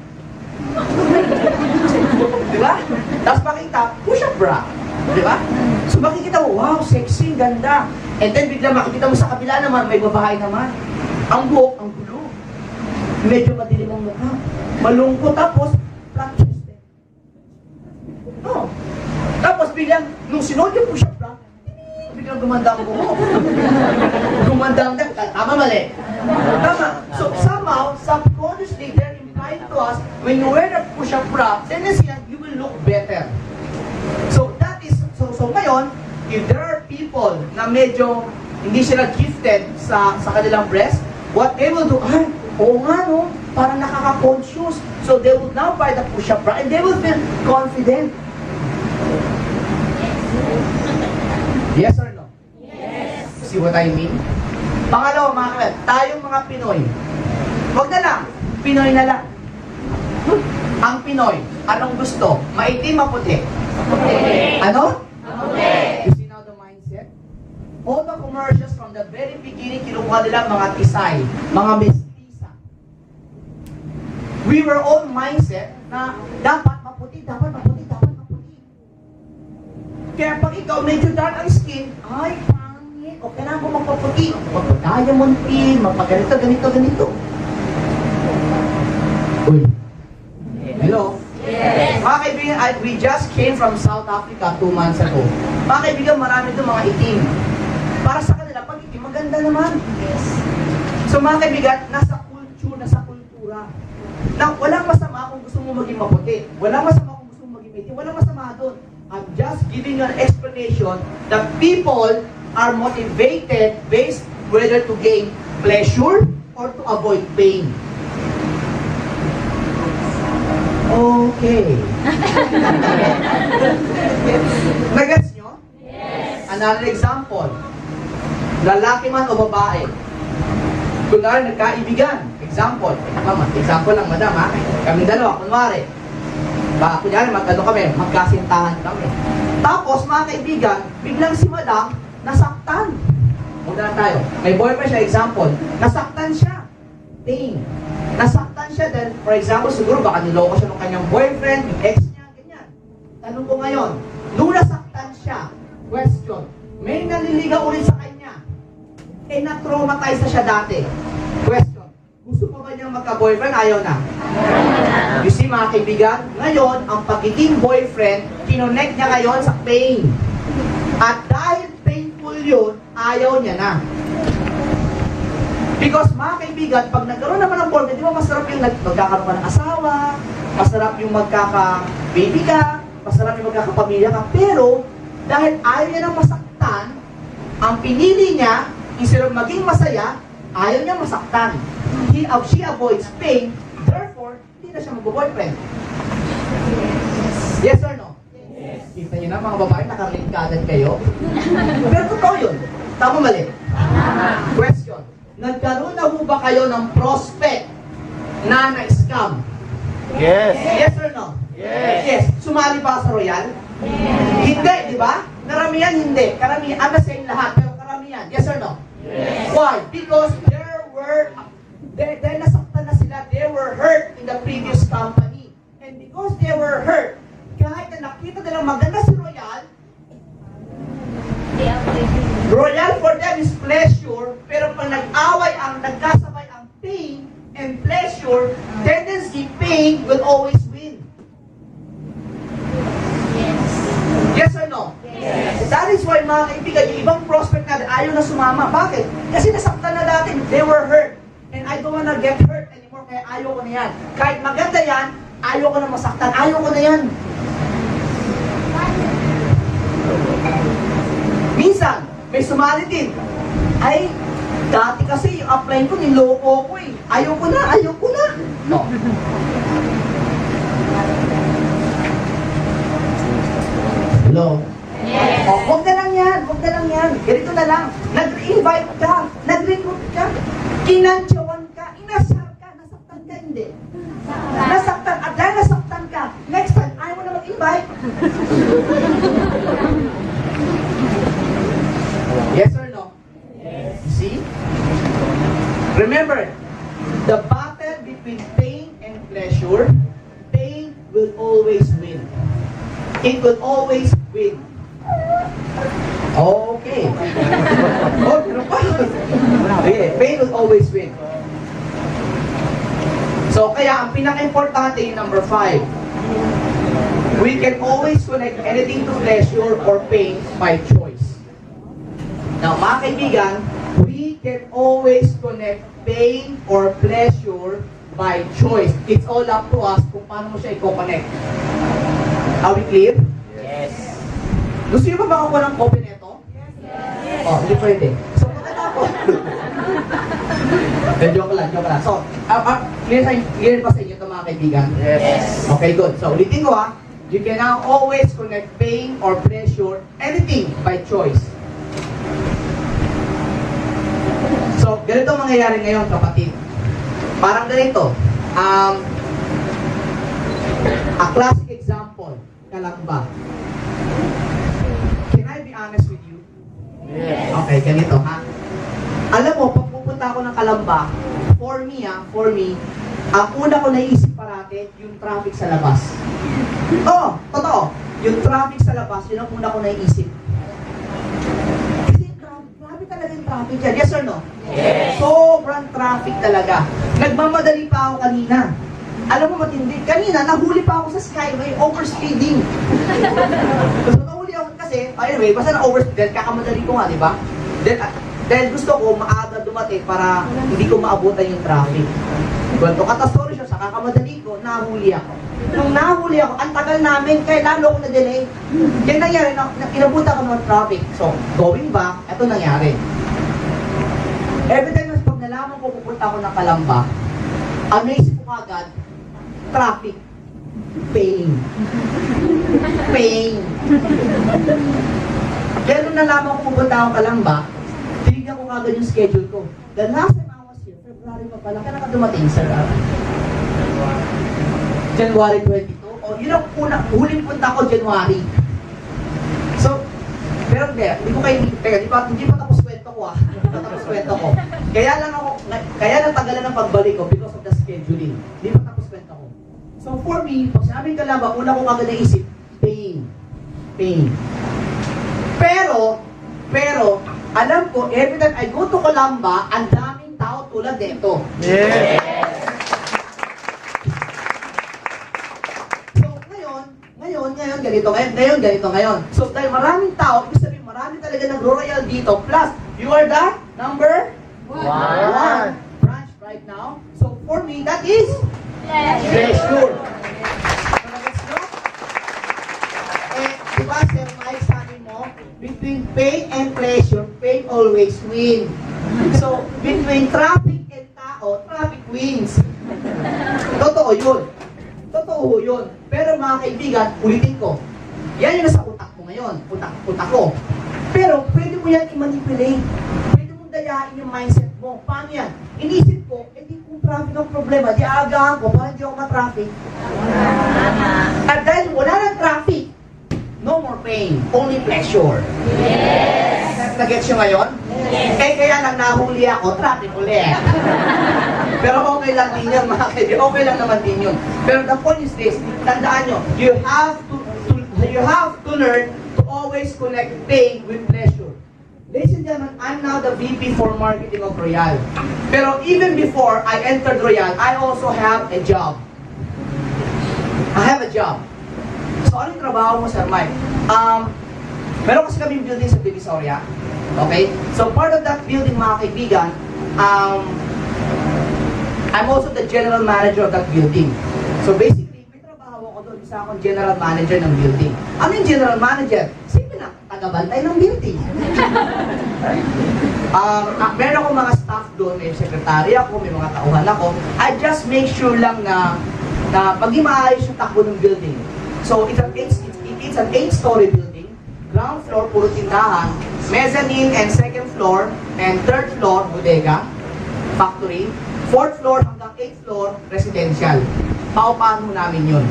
Diba? Tapos makita, push-up bra. Diba? So makikita mo, wow, sexy, ganda. And then bigla makikita mo sa kabila naman, may babae naman. Ang buhok, ang gulo. Medyo madilim ang mukha. Malungkot, tapos, flat chested. Oh. Tapos biglang, nung sinod yung push-up bra, biglang gumanda ang buhok. Gumanda ang dahil. Tama, mali. Tama. So somehow, subconsciously, they're implying to us, when you wear a push-up bra, tendency yan, you will look better. So that is, so ngayon, if there are people na medyo hindi sila gift lifted sa kanilang breast, what they will do, ay, oo nga no, parang nakaka-conscious. So they will now buy the push-up bra and they will feel confident. Yes or no? Yes. See what I mean? Pangalawa, mga kapatid, tayong mga Pinoy, wag na lang, Pinoy na lang. Ang Pinoy, anong gusto? Maitim, maputi? Ano? You see now the mindset? All the commercials from the very beginning, kinukuha nila mga tisay, mga mestiza. We were all mindset na dapat maputi, dapat maputi, dapat maputi. Kaya pag ikaw medyo dark ang skin, ay, pangit, okay na ako magpaputi. Magpa-diamond pin, magpa-ganito, ganito, ganito. Uy. Hello? Yes. Mga kaibigan, we just came from South Africa 2 months ago. Mga kaibigan, marami doon mga itim. Para sa kanila, pag itim, maganda naman. Yes. So mga kaibigan, nasa culture, nasa kultura. Na walang masama kung gusto mo maging maputi. Walang masama kung gusto mo maging itim. Walang masama doon. I'm just giving you an explanation that people are motivated based whether to gain pleasure or to avoid pain. Okay. Nagets nyo? Yes. Another example. Lalaki man o babae. Kunwari, nagkaibigan. Example. Example lang, madam, ha? Kami dalawa, kunwari. Kunyari, magkasintahan kami. Tapos, mga kaibigan, biglang si madam, nasaktan. Muna lang tayo. May boyfriend siya, example. Nasaktan siya. Pain. Nasaktan siya dahil, for example, siguro baka niloko siya ng kanyang boyfriend, yung ex niya, ganyan. Tanong ko ngayon, nung nasaktan siya, question, may naliligaw ulit sa kanya, eh na-traumatize na siya dati. Question, gusto pa ba niyang magka-boyfriend? Ayaw na. You see, mga kaibigan, ngayon, ang pagiging boyfriend, kinonect niya ngayon sa pain. At dahil painful yun, ayaw niya na. Because mga kaibigan, pag nagkaroon naman ng boyfriend, di ba masarap yung magkakaroon ka ng asawa, masarap yung magkaka-baby ka, masarap yung magkakapamilya ka, pero dahil ayaw niya ng masaktan, ang pinili niya, instead of maging masaya, ayaw niya masaktan. She avoids pain, therefore, hindi na siya mag-boyfriend. Yes or no? Yes. Kita niyo na mga babae, nakarelate kayo. Pero totoo yun. Tama mali? Question. Nagkaroon na ho ba kayo ng prospect na na-scam? Yes. Yes or no? Yes. Yes. Sumali ba sa Royal? Yes. Hindi, di ba? Karamihan hindi. Karamihan, I'm not saying lahat, pero karamihan. Yes or no? Yes. Why? Because dahil nasaktan na sila, they were hurt in the previous company. And because they were hurt, kahit na nakita nilang maganda si Royal, Royal for them is pleasure, pero pag nag-away nagkasabay ang pain and pleasure, tendency pain will always win. Yes or no? Yes. That is why mga kaibigan, yung ibang prospect natin ayaw na sumama. Bakit? Kasi nasaktan na dati. They were hurt. And I don't wanna get hurt anymore, kaya ayaw ko na yan. Kahit maganda yan, ayaw ko na masaktan. Ayaw ko na yan. Minsan, may sumali din. Ay, dati kasi yung upline ko, niloko ko eh. Ayaw ko na, ayaw ko na. No. Hello? Yes. Oh, huwag na lang yan, huwag na lang yan. Ganito na lang. Nag-invite ka, nag-recruit ka, kinantyawan ka, inasar ka, nasaktan ka, hindi. Nasaktan, at dahil nasaktan ka, next time, ayaw mo na mag-invite. Yes or no? Yes. See? Remember, the battle between pain and pleasure, pain will always win. It will always win. Okay. Oh, pero pa. Okay, pain will always win. So, kaya ang pinaka-importante yung number 5. We can always connect anything to pleasure or pain by choice. Now, mga kaibigan, we can always connect pain or pleasure by choice. It's all up to us kung paano mo siya i-connect. Are we clear? Yes. Gusto niyo ba makakuha ng copy nito? Yes. Oh, hindi pwede. So, pagkatapos, Joke lang, joke lang. So, clear pa sa inyo ito mga kaibigan? Yes. Okay, good. So, ulitin ko ha. You can now always connect pain or pleasure, anything by choice. So, ganito ang mangyayari ngayon, kapatid. Parang ganito. A classic example, kalamba. Can I be honest with you? Yes. Okay, ganito ha. Alam mo, pag pupunta ako ng Kalamba, for me, ang una ko naisip parati, yung traffic sa labas. Oo, totoo. Yung traffic sa labas, yun ang una ko naisip. Kasi grabe talaga yung traffic dyan. Yes or no? Yes. Sobrang traffic talaga. Nagmamadali pa ako kanina. Alam mo matindi, kanina nahuli pa ako sa skyway, overspeeding. So nahuli ako kasi, anyway, basta na-overspeed, kakamadali ko nga, di ba? Dahil gusto ko maaga dumating para hindi ko maabutan yung traffic. Kwento katastrofe siya, sa kakamadali ko, nahuli ako. Nung nahuli ako, ang tagal namin, kaya lalo ako na-delay. Kaya nangyari, inabutan ko ng traffic. So, going back, ito nangyari. Every time na pag nalaman ko pupunta ako ng Kalamba, ang naisip ko agad, traffic. Pain. Pain. Kaya nung nalaman ko pupunta akong Kalamba, tinignan ko agad yung schedule ko. The last time I was here, February pa pala, kaya nakadumating sa January 22. O, yun ang huling punta ko, January. So, pero hindi ko kayo, hindi pa tapos kwento ko Hindi pa tapos kwento ko. Kaya natagalan ng pagbalik ko because of the scheduling. Hindi pa tapos kwento ko. So for me, pag sinabing Kalamba, una ko agad naisip, pain. Pain. Pero, alam ko, every time I go to Kalamba, ang daming tao tulad nito. Yes. So, ngayon. So, dahil maraming tao, ibig sabihin, marami talaga nag-royal dito. Plus, you are the number one branch right now. So, for me, that is pleasure. Diba, Sir Mike, sabi mo, between pain and pleasure, pain always win. So, between traffic and tao, traffic wins. Totoo yun. Pero mga kaibigan, ulitin ko, yan yung nasa utak mo ngayon, utak ko. Pero pwede mo yan i-manipulate. Pwede mong dayain yung mindset mo. Paano yan? Inisip ko, di kung traffic ang problema, di aagahan ko, para hindi ako ma-traffic. At dahil wala ng traffic, no more pain, only pleasure. Yes! Nag-gets nyo ngayon? Yes! Kaya lang nahuli ako, traffic ulit. Pero okay lang din yun, mga kaibigan. Okay lang naman din yun. Pero the point is this, tandaan nyo, you have to learn to always connect pain with pleasure. Ladies and gentlemen, I'm now the VP for Marketing of Royal. Pero even before I entered Royal, I also have a job. So, ano yung trabaho mo, Sir Mike? Meron kasi kaming building sa Divisoria. Okay? So, part of that building, mga kaibigan, I'm also the general manager of that building. So, basically, may trabaho ako doon. Isa akong general manager ng building. Ano yung general manager? Simple na, tagabantay ng building. Meron akong mga staff doon, may secretary ako, may mga tauhan ako. I just make sure lang na maging maayos yung takbo ng building. So, it's an 8-story building. Ground floor, puro tindahan. Mezzanine and second floor and third floor, bodega, factory. 4th floor hanggang 8th floor, residential. Paupahan namin yun.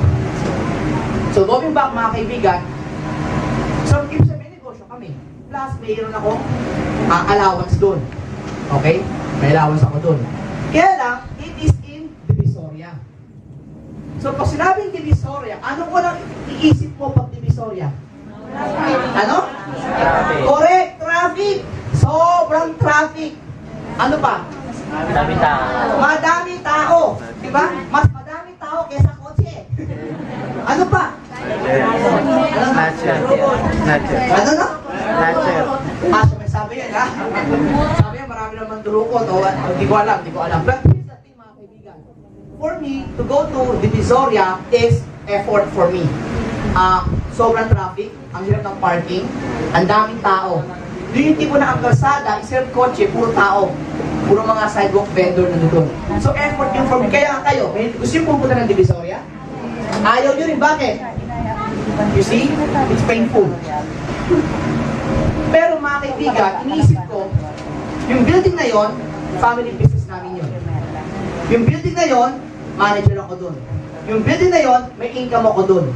So, going back, mga kaibigan, so, ibig sabihin, negosyo kami. Plus, mayroon ako allowance doon. Okay? May allowance ako doon. Kaya lang, it is in Divisoria. So, pag sinabing Divisoria, ano ko lang iisip mo pag Divisoria? Ano? Traffic. Correct, traffic. Sobrang traffic. Ano pa? Madami tao. Diba? Mas madami tao kesa kotse. Ano pa? Ano na? May sabi yan, ha? Sabi yan, marami naman durukot. Hindi ko alam. But here's the thing, mga kaibigan. For me, to go to Divisoria is effort for me. Sobrang traffic, ang hirap ng parking, ang daming tao. Yung tipo na ang kalsada, isang kotse, puro tao. Puro mga sidewalk vendor na doon. So effort yung from kaya kayo, may gusto yung pupunta ng Divisoria? Ayaw nyo rin, bakit? You see? It's painful. Pero mga kaibigan, iniisip ko, yung building na yon, family business namin yun. Yung building na yon, manager ako doon. Yung building na yon, may income ako doon.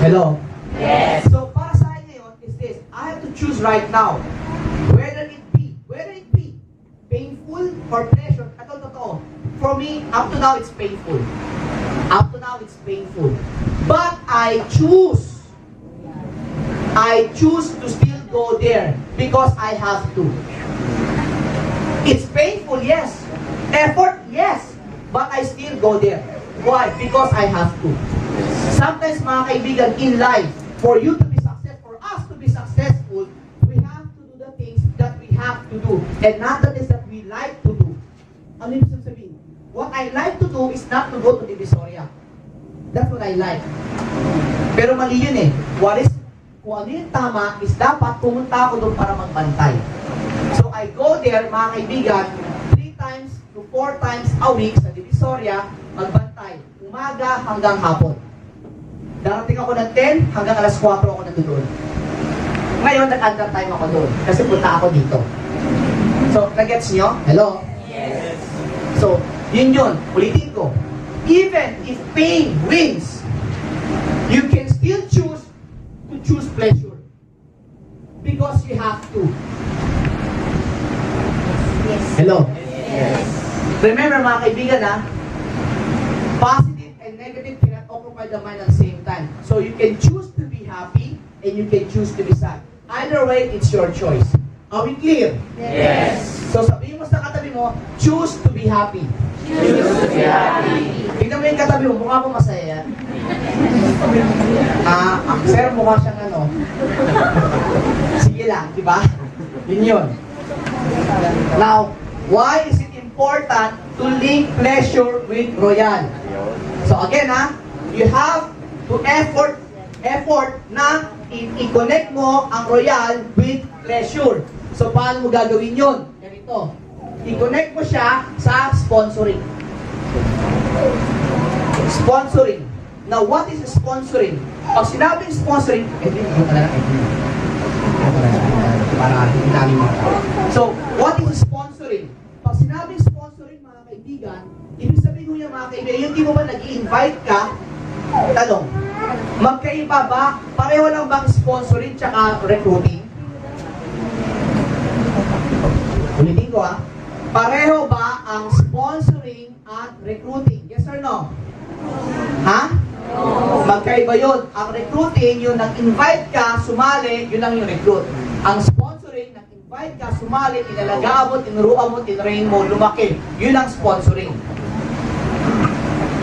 Hello? Yes. So para sa akin ngayon is this, I have to choose right now. Whether it be painful or pleasure. Ito totoo. For me, up to now, it's painful. Up to now, it's painful. But I choose to still go there because I have to. It's painful, yes. Effort, yes. But I still go there. Why? Because I have to. Sometimes, mga kaibigan, in life, for you to be successful, for us to be successful, we have to do the things that we have to do, and not the things that we like to do. Ano ibig sabihin? What I like to do is not to go to Divisoria. That's what I like. Pero mali yun eh. Kung ano yung tama is dapat pumunta ako doon para magbantay. So I go there, mga kaibigan, 3 times to 4 times a week sa Divisoria, magbantay. Umaga hanggang hapon. Darating ako ng 10 hanggang alas 4 ako nandoon. Ngayon, nag-under time ako doon kasi punta ako dito. So, nag-gets nyo? Hello? Yes. So, yun. Ulitin ko. Even if pain wins, you can still choose to choose pleasure. Because you have to. Yes. Hello? Yes. Remember mga kaibigan ha, positive and negative cannot occupy the mind at the same time. So you can choose to be happy and you can choose to be sad. Either way, it's your choice. Are we clear? Yes. So sabihin mo sa katabi mo, choose to be happy. Choose to be happy. Tignan mo yung katabi mo, mukha mo masaya yan. Sir, mukha siyang ano. Sige lang, di ba? Yun. Now, why is it important to link pleasure with royal? So again you have to effort na i-connect mo ang royal with pleasure. So paano mo gagawin yun? Ganito. I-connect mo siya sa sponsoring. Sponsoring. Now, what is sponsoring? Pag sinabing sponsoring, para hindi namin makakita. So, what is sponsoring? Pag sinabing sponsoring, mga kaibigan, ibig sabihin ko niya mga kaibigan, yung di mo ba nag-i-invite ka, tanong, magkaiba ba? Pareho lang bang sponsoring tsaka recruiting? Ulitin ko pareho ba ang sponsoring at recruiting? Yes or no? Ha? No. Magkaiba yun. Ang recruiting, yung nag-invite ka, sumali, yun lang yung recruit. Ang sponsoring, nag-invite ka, sumali, inalagaan mo, tinuruan mo, tinrain mo, lumaki. Yun ang sponsoring.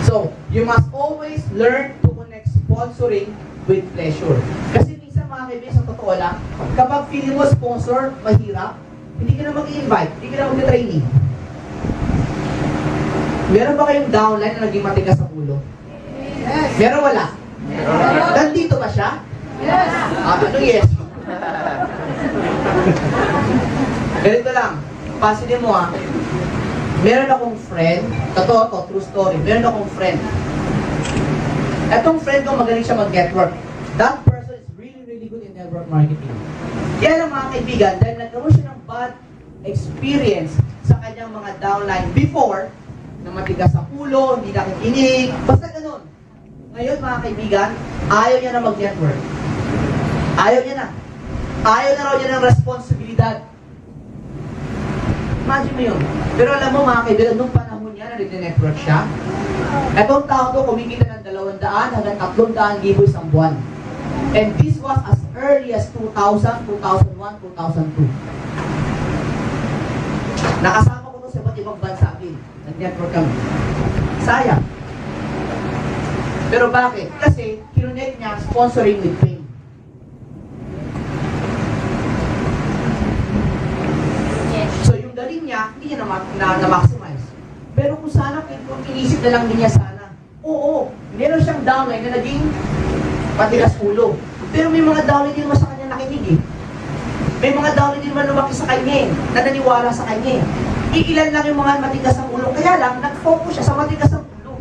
So, you must always learn to connect sponsoring with pleasure. Kasi minsan mga kaibigan, sa totoo lang, kapag feeling mo sponsor, mahirap, hindi ka na mag-i-invite, hindi ka na mag-training. Meron ba kayong downline na naging matigas sa ulo? Yes. Meron wala? Meron. Nandito ba siya? Yes. Ano yes? Ganito lang, pansinin mo meron akong friend, totoo to, true story, meron akong friend. Etong friend ko magaling siya mag-network. That person is really good in network marketing. Yan ang mga kaibigan, dahil nagkaroon siya ng bad experience sa kanyang mga downline before, na matigas sa ulo, hindi nakikinig, basta ganun. Ngayon mga kaibigan, ayaw niya na mag-network. Ayaw niya na. Ayaw na raw niya ng responsibilidad. Imagine mo yun. Pero alam mo mga kaibigan, nung panahon niya na nag-network siya, etong tao to kumikita ng 200 hanggang 300,000 isang buwan. And this was as early as 2000, 2001, 2002. Nakasama ko to sa iba't ibang bansa din. Nag-network kami. Sayang. Pero bakit? Kasi, kinonect niya sponsoring with fame. So, yung galing niya, hindi niya na-maximize. Pero kung sana, kung inisip na lang din niya sana, oo, meron siyang downline na naging patigas ulo. Pero may mga downline din naman sa kanya nakinig May mga downline din naman lumaki sa kanya na naniwala sa kanya. Iilan lang yung mga matigas ang ulo, kaya lang nag-focus siya sa matigas ang ulo.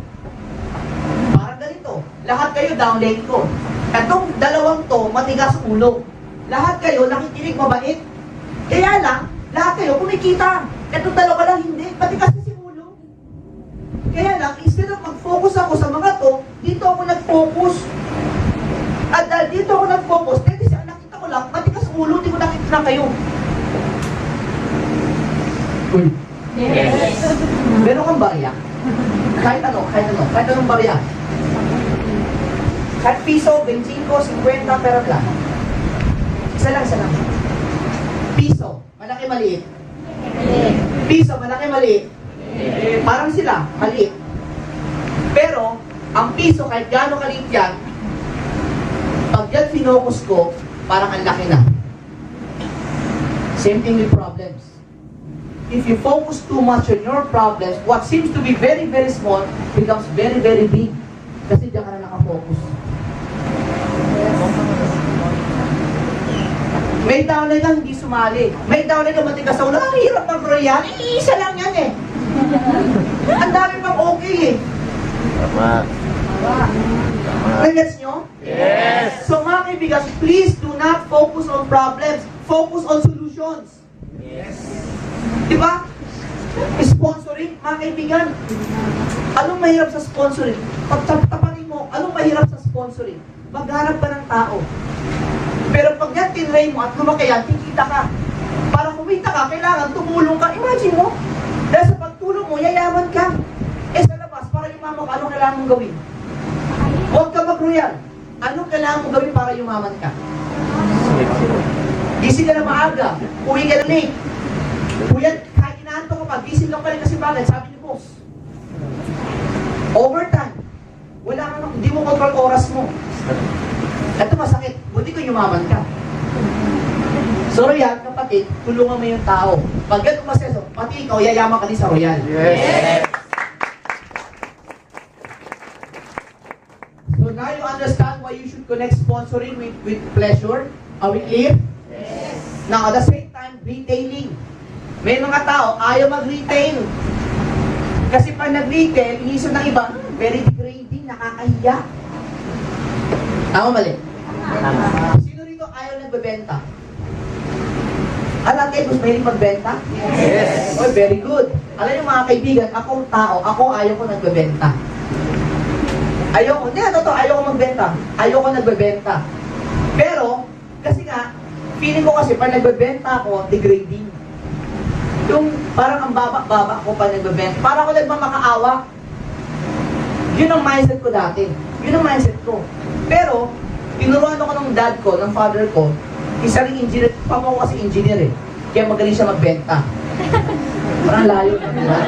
Parang ganito, lahat kayo downline ko. Itong dalawang to, matigas ang ulo. Lahat kayo nakikinig mabait. Kaya lang, lahat kayo kumikita. Itong dalawa lang hindi, matigas na si ulo. Kaya lang, instead of mag-focus ako sa mga to, dito ako nag-focus. At dahil dito ako nag-focus, kasi siya nakita ko lang, matigas ang ulo, di ko nakita na kayo. Uy, Yes. meron kang barya? Kahit anong barya? Kahit piso, 25, 50, pero lang. Isa lang. Piso, malaki maliit. Piso, malaki maliit. Parang sila, maliit. Pero, ang piso, kahit gaano kaliit yan, pag yan finokus ko, parang ang laki na. Same thing with problems. If you focus too much on your problems, what seems to be very, very small becomes very, very big. Kasi diyan ka na nakafocus. May downline na hindi sumali. May downline na matigas sa ulo. Ang hirap mag-grow yan. Iisa lang yan eh. Ang dami pang okay eh. Tama. Nagets nyo? Yes. So mga kaibigan, please do not focus on problems. Focus on solutions. Yes. Diba? Sponsoring, mga kaibigan. Anong mahirap sa sponsoring? Pagtapanin mo, anong mahirap sa sponsoring? Maghanap ka ng tao. Pero pag yan tinrain mo at lumaki yan, kikita ka. Para kumita ka, kailangan tumulong ka. Imagine mo, dahil sa pagtulong mo, yayaman ka. Eh sa labas, para yumaman ka, anong kailangan mong gawin? Huwag ka mag-royal. Anong kailangan mong gawin para yumaman ka? Gising ka na maaga, uwi ka na late. Kuya, kahit inaanto ka pa, gising lang pa rin kasi bakit? Sabi ni boss. Overtime. Wala ka hindi mo control oras mo. Ito masakit. Buti ko yumaman ka. So Royal, kapatid, tulungan mo yung tao. Pag ganun maseso, pati ikaw, yayaman ka din sa Royal. Yes. So now you understand why you should connect sponsoring with pleasure? Are we clear? Yes. Now, at the same time, retailing. May mga tao, ayaw mag-retail. Kasi pag nag-retail, inisip ng iba, very degrading, nakakahiya. Tama mali? Tama. Sino rito ayaw nagbebenta? Alam kayo, gusto mahilig magbenta? Yes. Oh, very good. Alam niyo mga kaibigan, akong tao, ako ayaw ko nagbebenta. Ayoko, hindi, totoo, ayoko magbenta. Ayoko nagbebenta. Pero, kasi nga, feeling ko kasi pag nagbebenta ako, degrading. Yung parang ang baba-baba ko pa nagbebenta. Parang ako nagmamakaawa. Yun ang mindset ko dati. Yun ang mindset ko. Pero, tinuruan ako ng dad ko, ng father ko, isa ring engineer, papa ko kasi engineer eh. Kaya magaling siya magbenta. Parang layo na, diba?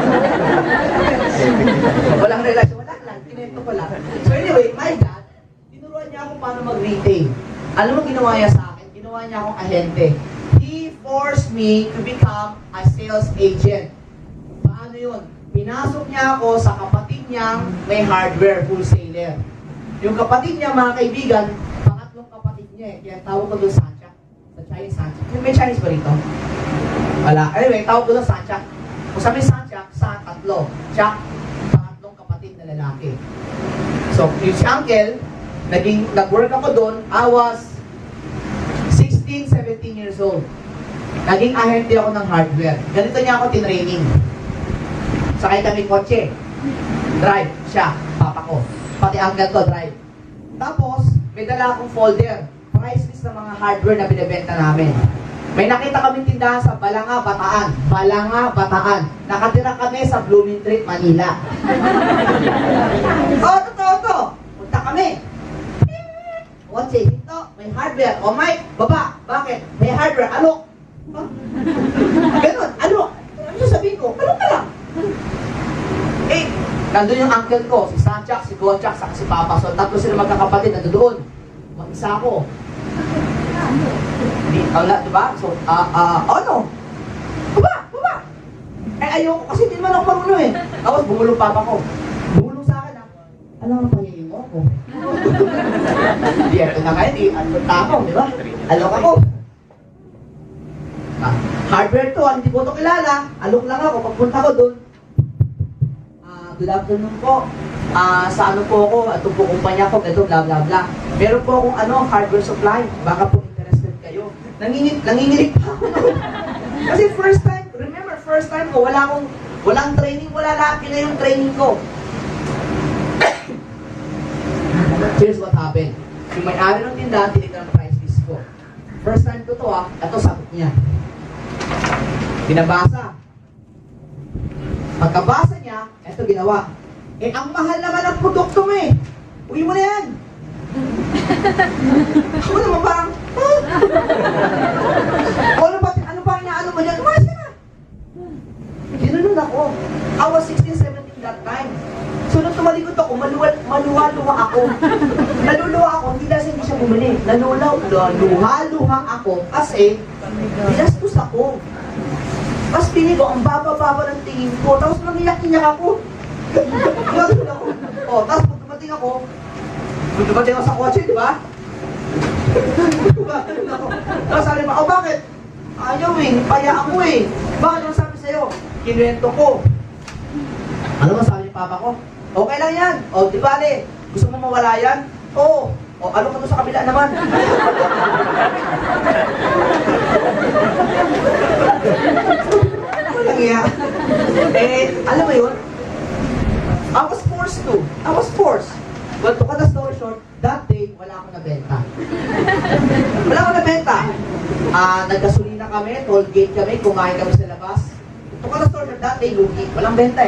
Walang relasyon, wala lang, kinento ko lang. So anyway, my dad, tinuruan niya ako paano mag-retail. Alam mo ginawa niya sa akin? Ginawa niya akong ahente. He forced me to become a sales agent. Paano yun? Pinasok niya ako sa kapatid niyang may hardware wholesaler. Yung kapatid niya, mga kaibigan, pangatlong kapatid niya eh. Kaya tawag ko doon Sanchak. Sa Chinese Sanchak. May Chinese ba rito? Wala. Anyway, tawag ko doon Sanchak. Kung sabi Sanchak, sa tatlo. Chak, pangatlong kapatid na lalaki. So, yung si Uncle, nag-work ako doon, I was 16, 17 years old. Naging ahente ako ng hardware. Ganito niya ako tinraining. Sakay kami kotse. Drive, siya, papa ko. Pati uncle ko, drive. Tapos, may dala akong folder. Price list ng mga hardware na binibenta namin. May nakita kaming tindahan sa Balanga, Bataan. Balanga, Bataan. Nakatira kami sa Blooming Street, Manila. Totoo. Punta kami. Kotse, dito, may hardware. O Mike, baba. Bakit? May hardware. Alok. Huh? Ganun, alok. Ano sasabihin ko? Alok ka lang. Eh, nandun yung uncle ko, si Sanchak, si Gonchak, saka si Papa. So, tatlo sila magkakapatid, nandun doon. Mag-isa ako. Diba? So, ano? Baba! Eh, ayoko, kasi hindi naman ako marunong eh. Tapos, bumulong Papa ko. Bumulong sa akin, alam mo, pahingin mo ako. Di, ito na kayo, di, ano ako, di ba? Alok ako. Hardware to, hindi ko to kilala. Alok lang ako, pagpunta ko doon. Good afternoon po. Sa ano po ako, ito po kumpanya ko, ito bla bla bla. Meron po akong hardware supply. Baka po interested kayo. Nanginginig pa ako. Kasi first time ko, walang training, wala lahat na yung training ko. Here's what happened. Yung may-ari ng tindahan, tinignan ang price list ko. First time ko to ito sagot niya. Binabasa. Pagkabasa niya, ito ginawa. Ang mahal naman ng produkto mo eh. Uwi mo na yan. Ako naman parang, ano ba inaano mo dyan? Umayos ka na. Ginunod ako. I was 16, 17 that time. So nung tumalikod ako, maluha-luha ako. Naluluha ako, hindi dahil hindi siya bumili. Luha-luha ako kasi binastos ako. Mas pinig ko, ang baba-baba ng tingin ko. Tapos nangiyak-iyak ako. Gagawin ako. Tapos pag dumating ako sa kotse, di ba? Tapos sabi pa, bakit? Ayaw paya ako Bakit ano sabi sa'yo? Kinuwento ko. Ano mo sabi ni Papa ko? Okay lang yan. Di bale, gusto mo mawala yan? Oo. Ano ka to sa kabila naman? Walang iya. Alam mo yun? I was forced. Well, to cut the story short, that day, wala akong nabenta. Naggasolina kami, toll gate kami, kumain kami sa labas. To cut the story short, that day, lugi. Walang benta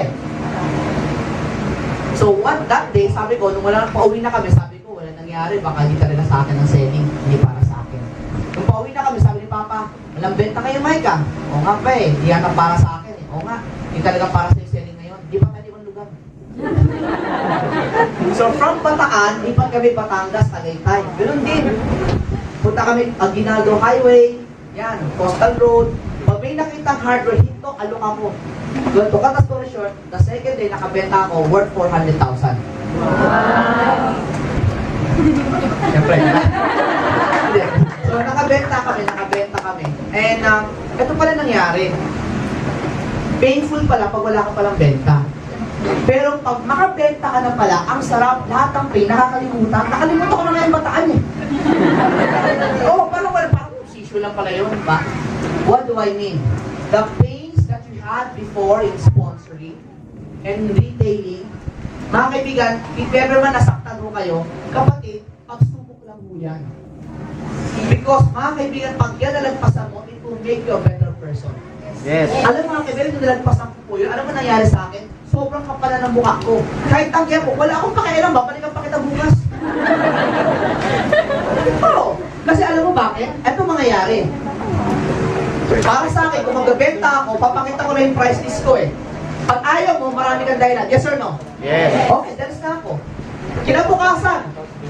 So, that day, sabi ko, nung pauwi na kami, sabi ko, wala nangyari, baka hindi talaga sa akin ang selling, hindi para sa akin. Nung pauwi na kami, sabi ni Papa, walang benta kayo, Micah. Oo nga pa hindi yata para sa akin Oo nga, hindi talaga para sa selling ngayon. Di pa pwede ibang lugar. So from Bataan, lipat kami Batangas, Tagaytay. Ganun din. Punta kami Aguinaldo Highway, yan, Coastal Road. Pag may nakitang hardware dito, alok ako. Well, to cut the story short, the second day, nakabenta ako worth 400,000. Wow! Siyempre, so nakabenta kami. And ito pala nangyari. Painful pala pag wala ka palang benta. Pero pag makabenta ka na pala, ang sarap, lahat ng pain, nakakalimutan. Nakalimutan ko na nga yung Bataan parang issue lang pala yun, ba? What do I mean? The pains that you had before in sponsoring and retailing, mga kaibigan, if ever man nasaktan mo kayo, kapatid, pagsubok lang mo yan. Because mga kaibigan, pag yan nalagpasan mo, it will make you a better person. Yes. Alam mga kaibigan, nung nalagpasan ko po yun, alam mo nangyari sa akin? Sobrang kapala ng mukha ko. Kahit tanggihan ko, wala akong pakialam, babalikan pa kita bukas. Oo. Kasi alam mo bakit? Ito mangyayari. Para sa akin, kung magbebenta ako, papakita ko na yung price list ko Pag ayaw mo, marami kang dahilan. Yes or no? Yes. Okay, dalas na ako. Kinabukasan,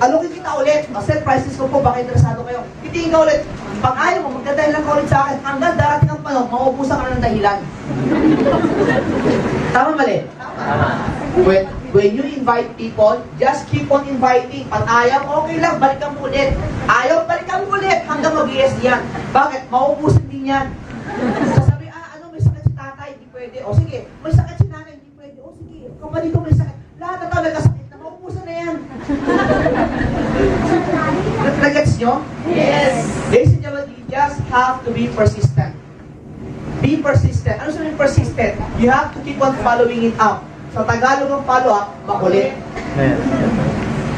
alokin kita ulit. Set price list ko po, baka interesado kayo. Titingin ka ulit. Pag ayaw mo, magdadahilan ka ulit sa akin. Hanggang darating ang panahon, mauubusan ka na ng dahilan. Tama mali? Tama. When you invite people, just keep on inviting. Pag ayaw, okay lang, balikan mo ulit. Ayaw, balikan mo ulit hanggang mag-yes yan. Bakit? Mauubusan din yan. Sasabi, may sakit si tatay, hindi pwede. O sige, may sakit si nanay, hindi pwede. O sige, kapatid ko may sakit. Lahat na tao nagkasakit na, mauubusan na yan. Nag-gets nyo? Yes. Ladies and gentlemen, you just have to be persistent. Be persistent. Ano sabihin persistent? You have to keep on following it up. Sa Tagalog ng follow-up, makulit. Yes.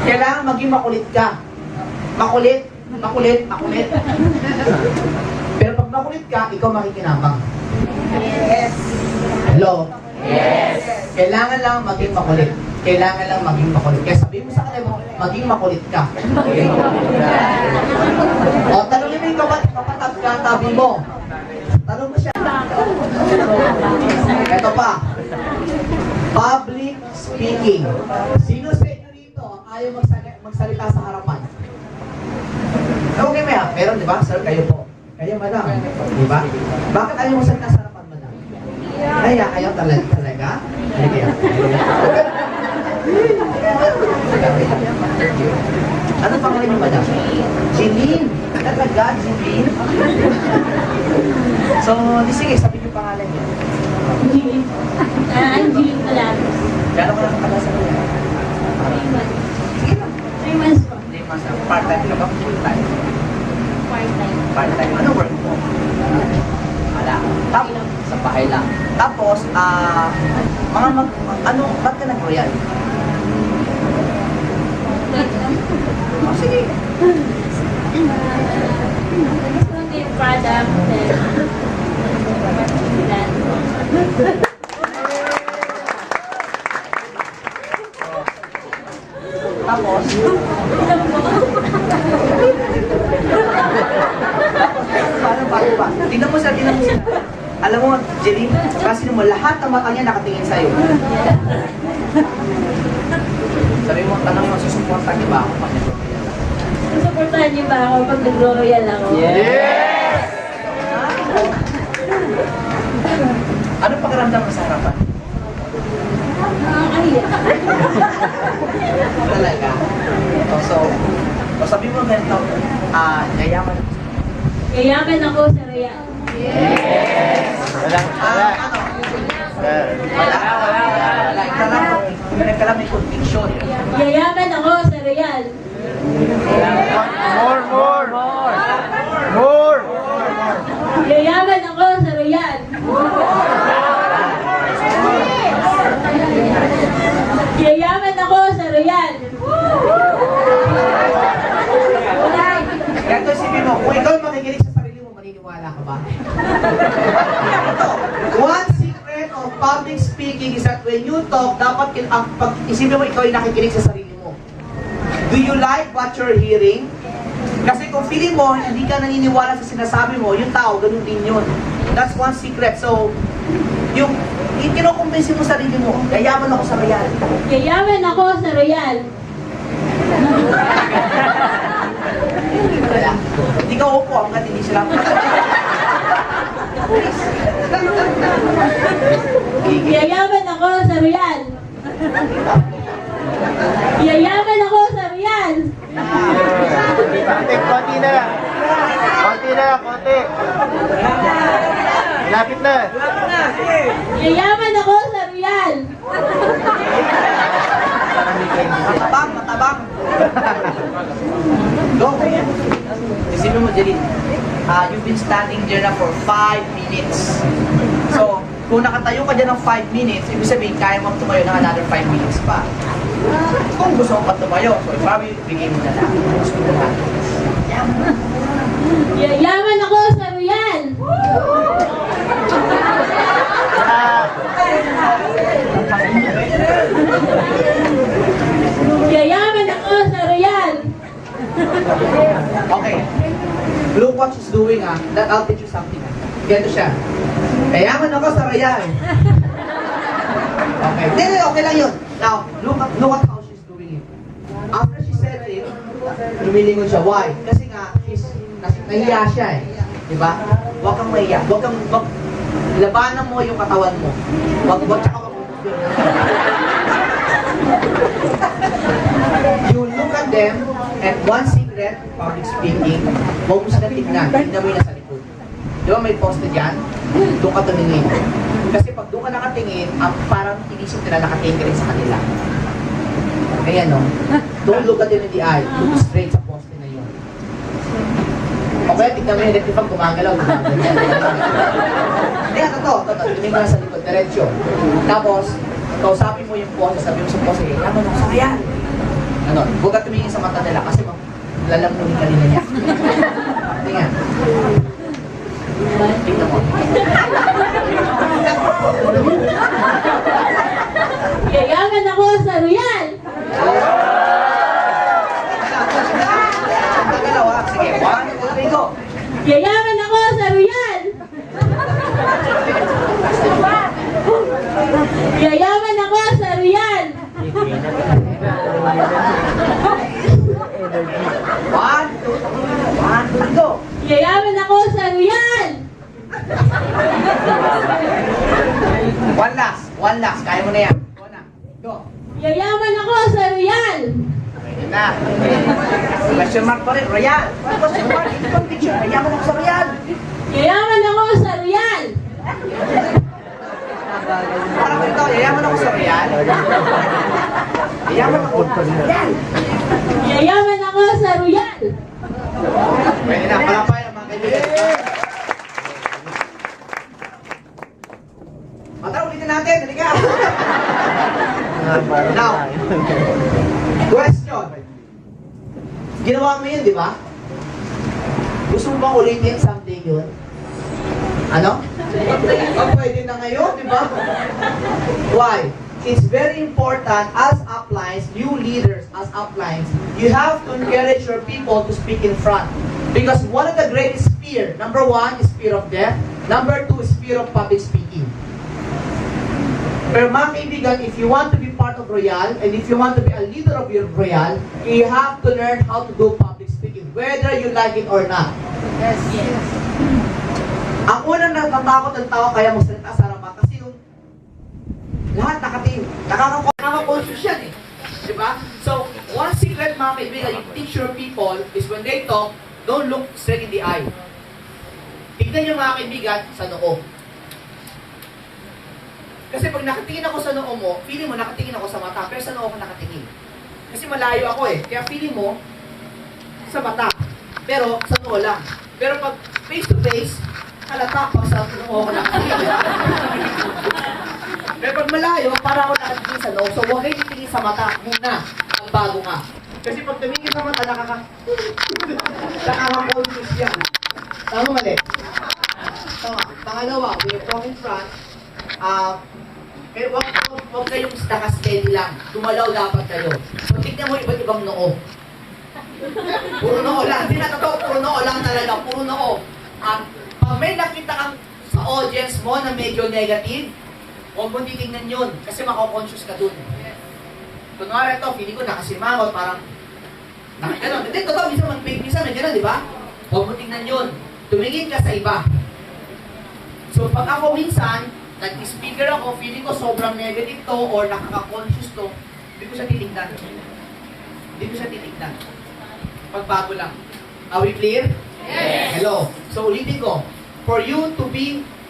Kailangan maging makulit ka. Makulit. Pero pag makulit ka, ikaw makikinabang. Yes. Hello? Yes. Kailangan lang maging makulit. Kaya sabihin mo sa kanila mo, maging makulit ka. O, tanongin mo yung kapatid ka, tabi mo. Tanong mo siya. Ito pa. Public speaking. Sino sa inyo rito ang ayaw magsalita sa harapan? Okay, meron, di ba? Sir, kayo po. Kayo, madam. Di ba? Bakit ayaw magsalita sa harapan, madam? Ayaw talaga? Ano pangalan niyo, madam? Jeline. Talaga, Jeline? So, di sige, sabi niyo pangalan niyo. Angeline Malanos. Gano'n ko lang katagal sa kanya? 3 months. Sige lang. 3 months po. 3 months na. Part-time ka ba? Full-time? Part-time. Part-time. Ano work mo? Wala. Tapos, sa bahay lang. Tapos, ba't ka nag-royal? Wait lang. Oh, sige. Gusto ko yung product. Then, Tapos, paano ba? Tingnan mo sir. Alam mo, Jeline, kasi mo, lahat ng mata niya nakatingin sa'yo. Sabi mo, tanong mo, susuportan niyo ba ako pag nag-royal? susuportahan niyo ba ako pag nag-royal ako? Yes! Ano pakiramdam mo sa harapan? Nakakahiya. Talaga? So, sabi mo ganito, yayaman. Yayaman ako sa royal. Ano? Wala. Ikaw lang may conviction. Yayaman ako sa royal. More! Yayaman ako sa royal. Yayaman ako sa royal. Ganito isipin mo, kung ikaw makikinig sa sarili mo, maniniwala ka ba? Ito, one secret of public speaking is that when you talk, dapat pag isipin mo ikaw ay nakikinig sa sarili mo. Do you like what you're hearing? Kasi kung feeling mo, hindi ka naniniwala sa sinasabi mo, yung tao, ganun din yun. That's one secret. So, yung kinukumbinsin mo sarili mo, yayaman ako sa royal. Yayaman ako sa royal. Wala. Hindi ka upo hanggat hindi sila. Yayaman ako sa royal. Yayaman ako sa royal. Konti na lang. Konti. Lapit na. Yayaman ako sa royal. Matabang. Go. Isipin mo, Jeline. You've been standing there na for 5 minutes. So, kung nakatayo ka dyan ng 5 minutes, ibig sabihin, kaya mo tumayo ng another 5 minutes pa. Kung gusto mo pa tumayo, so probably bigay mo na lang. Gusto mo na. Yayaman ako sa royal. Yayaman ako sa royal. Okay. Look what she's doing, that I'll teach you something. Ganito siya. Kayaman ako sa royal. Okay. Hindi, okay lang yun. Now, look at how she's doing it. After she said it, lumilingon siya. Why? Kasi nga, nahiya siya eh. Diba? Huwag kang mahiya. Labanan mo yung katawan mo. Huwag tsaka you look at them, and one secret, public speaking, huwag mo sila tignan. Tignan mo yung nasa likod. Di ba may poste dyan? Doon ka tumingin. Kasi pag doon ka nakatingin, parang inisip nila nakatingin ka rin sa kanila. Kaya no, don't look at them in the eye. Look straight sa poste na yun. Okay, tignan mo yung electric gumagalaw. Hindi nga, totoo. Tumingin ka na sa likod, diretsyo. Tapos, kausapin mo yung poste, sabi mo sa poste, yaman ako sa kaya. Ano, huwag ka tumingin sa mata nila kasi lalamunin ka nila niya. Tingnan. Tingnan mo. Yayaman ako sa royal. Gagalaw ha. Sige, 1, 2, 3, go. Yayaman ako sa royal. Yayaman ako sa royal. 1, 2, 3, go. Yayaman ako sa royal. One last. Kaya mo na yan. Go na. Go. Yayaman ako sa royal. Yun na. Question mark pa rin. Royal. Question mark. Ito pang picture. Kaya mo na sa Royal. Yayaman ako sa Royal. Parang ito, yayaman ako sa Real. Yayaman ako sa Real. Yayaman ako sa Royal. Pwede na, palapay ang mga kaibigan. Tara, ulitin natin. Halika. Now, question. Ginawa mo yun, di ba? Gusto mo bang ulitin someday yun? Ano? Pwede na ngayon, di ba? Why? It's very important as uplines, you leaders as uplines, you have to encourage your people to speak in front. Because one of the greatest fear, number one is fear of death, number two is fear of public speaking. Pero mga kaibigan, if you want to be part of Royal, and if you want to be a leader of your Royal, you have to learn how to do public speaking, whether you like it or not. Yes. Ang unang natatakot ng tao kaya magsalita sa harapan kasi yung lahat nakatingin, nakaka-conscious yan eh. Diba? So, one secret mga kaibigan, you teach your people is when they talk, don't look straight in the eye. Tignan yung mga kaibigan sa noo. Kasi pag nakatingin ako sa noo mo, feeling mo nakatingin ako sa mata, pero sa noo ko nakatingin. Kasi malayo ako eh, kaya feeling mo sa mata, pero sa noo lang. Pero pag face to face, halata pag sa noo ko nakatingin. Pero pag malayo, para ako nakatingin sa noo. So huwag kayo titingin sa mata muna, ang bago nga. Kasi pag tumingin sa mata, nakaka-conscious yan. Tama mali? Tama. Pangalawa, when you talk in front, pero huwag kayong naka-steady lang. Tumalaw dapat kayo. So, tignan mo iba't ibang noo. Puro noo lang. Hindi na totoo, puro noo lang talaga. Puro noo. Pag may nakita kang sa audience mo na medyo negative, huwag mo titignan yun. Kasi mako-conscious ka dun. Kunwari ito, feeling ko nakasimangot, parang nakaganon. Hindi, totoo, minsan may ganon, di ba? Huwag mo tignan yun. Tumingin ka sa iba. So, pag ako minsan, nag-speaker ako, feeling ko sobrang negative to or nakaka-conscious to, hindi ko siya titignan. Hindi ko siya titignan. Pagbago lang. Are we clear? Yes! Hello. So, ulitin ko. For you to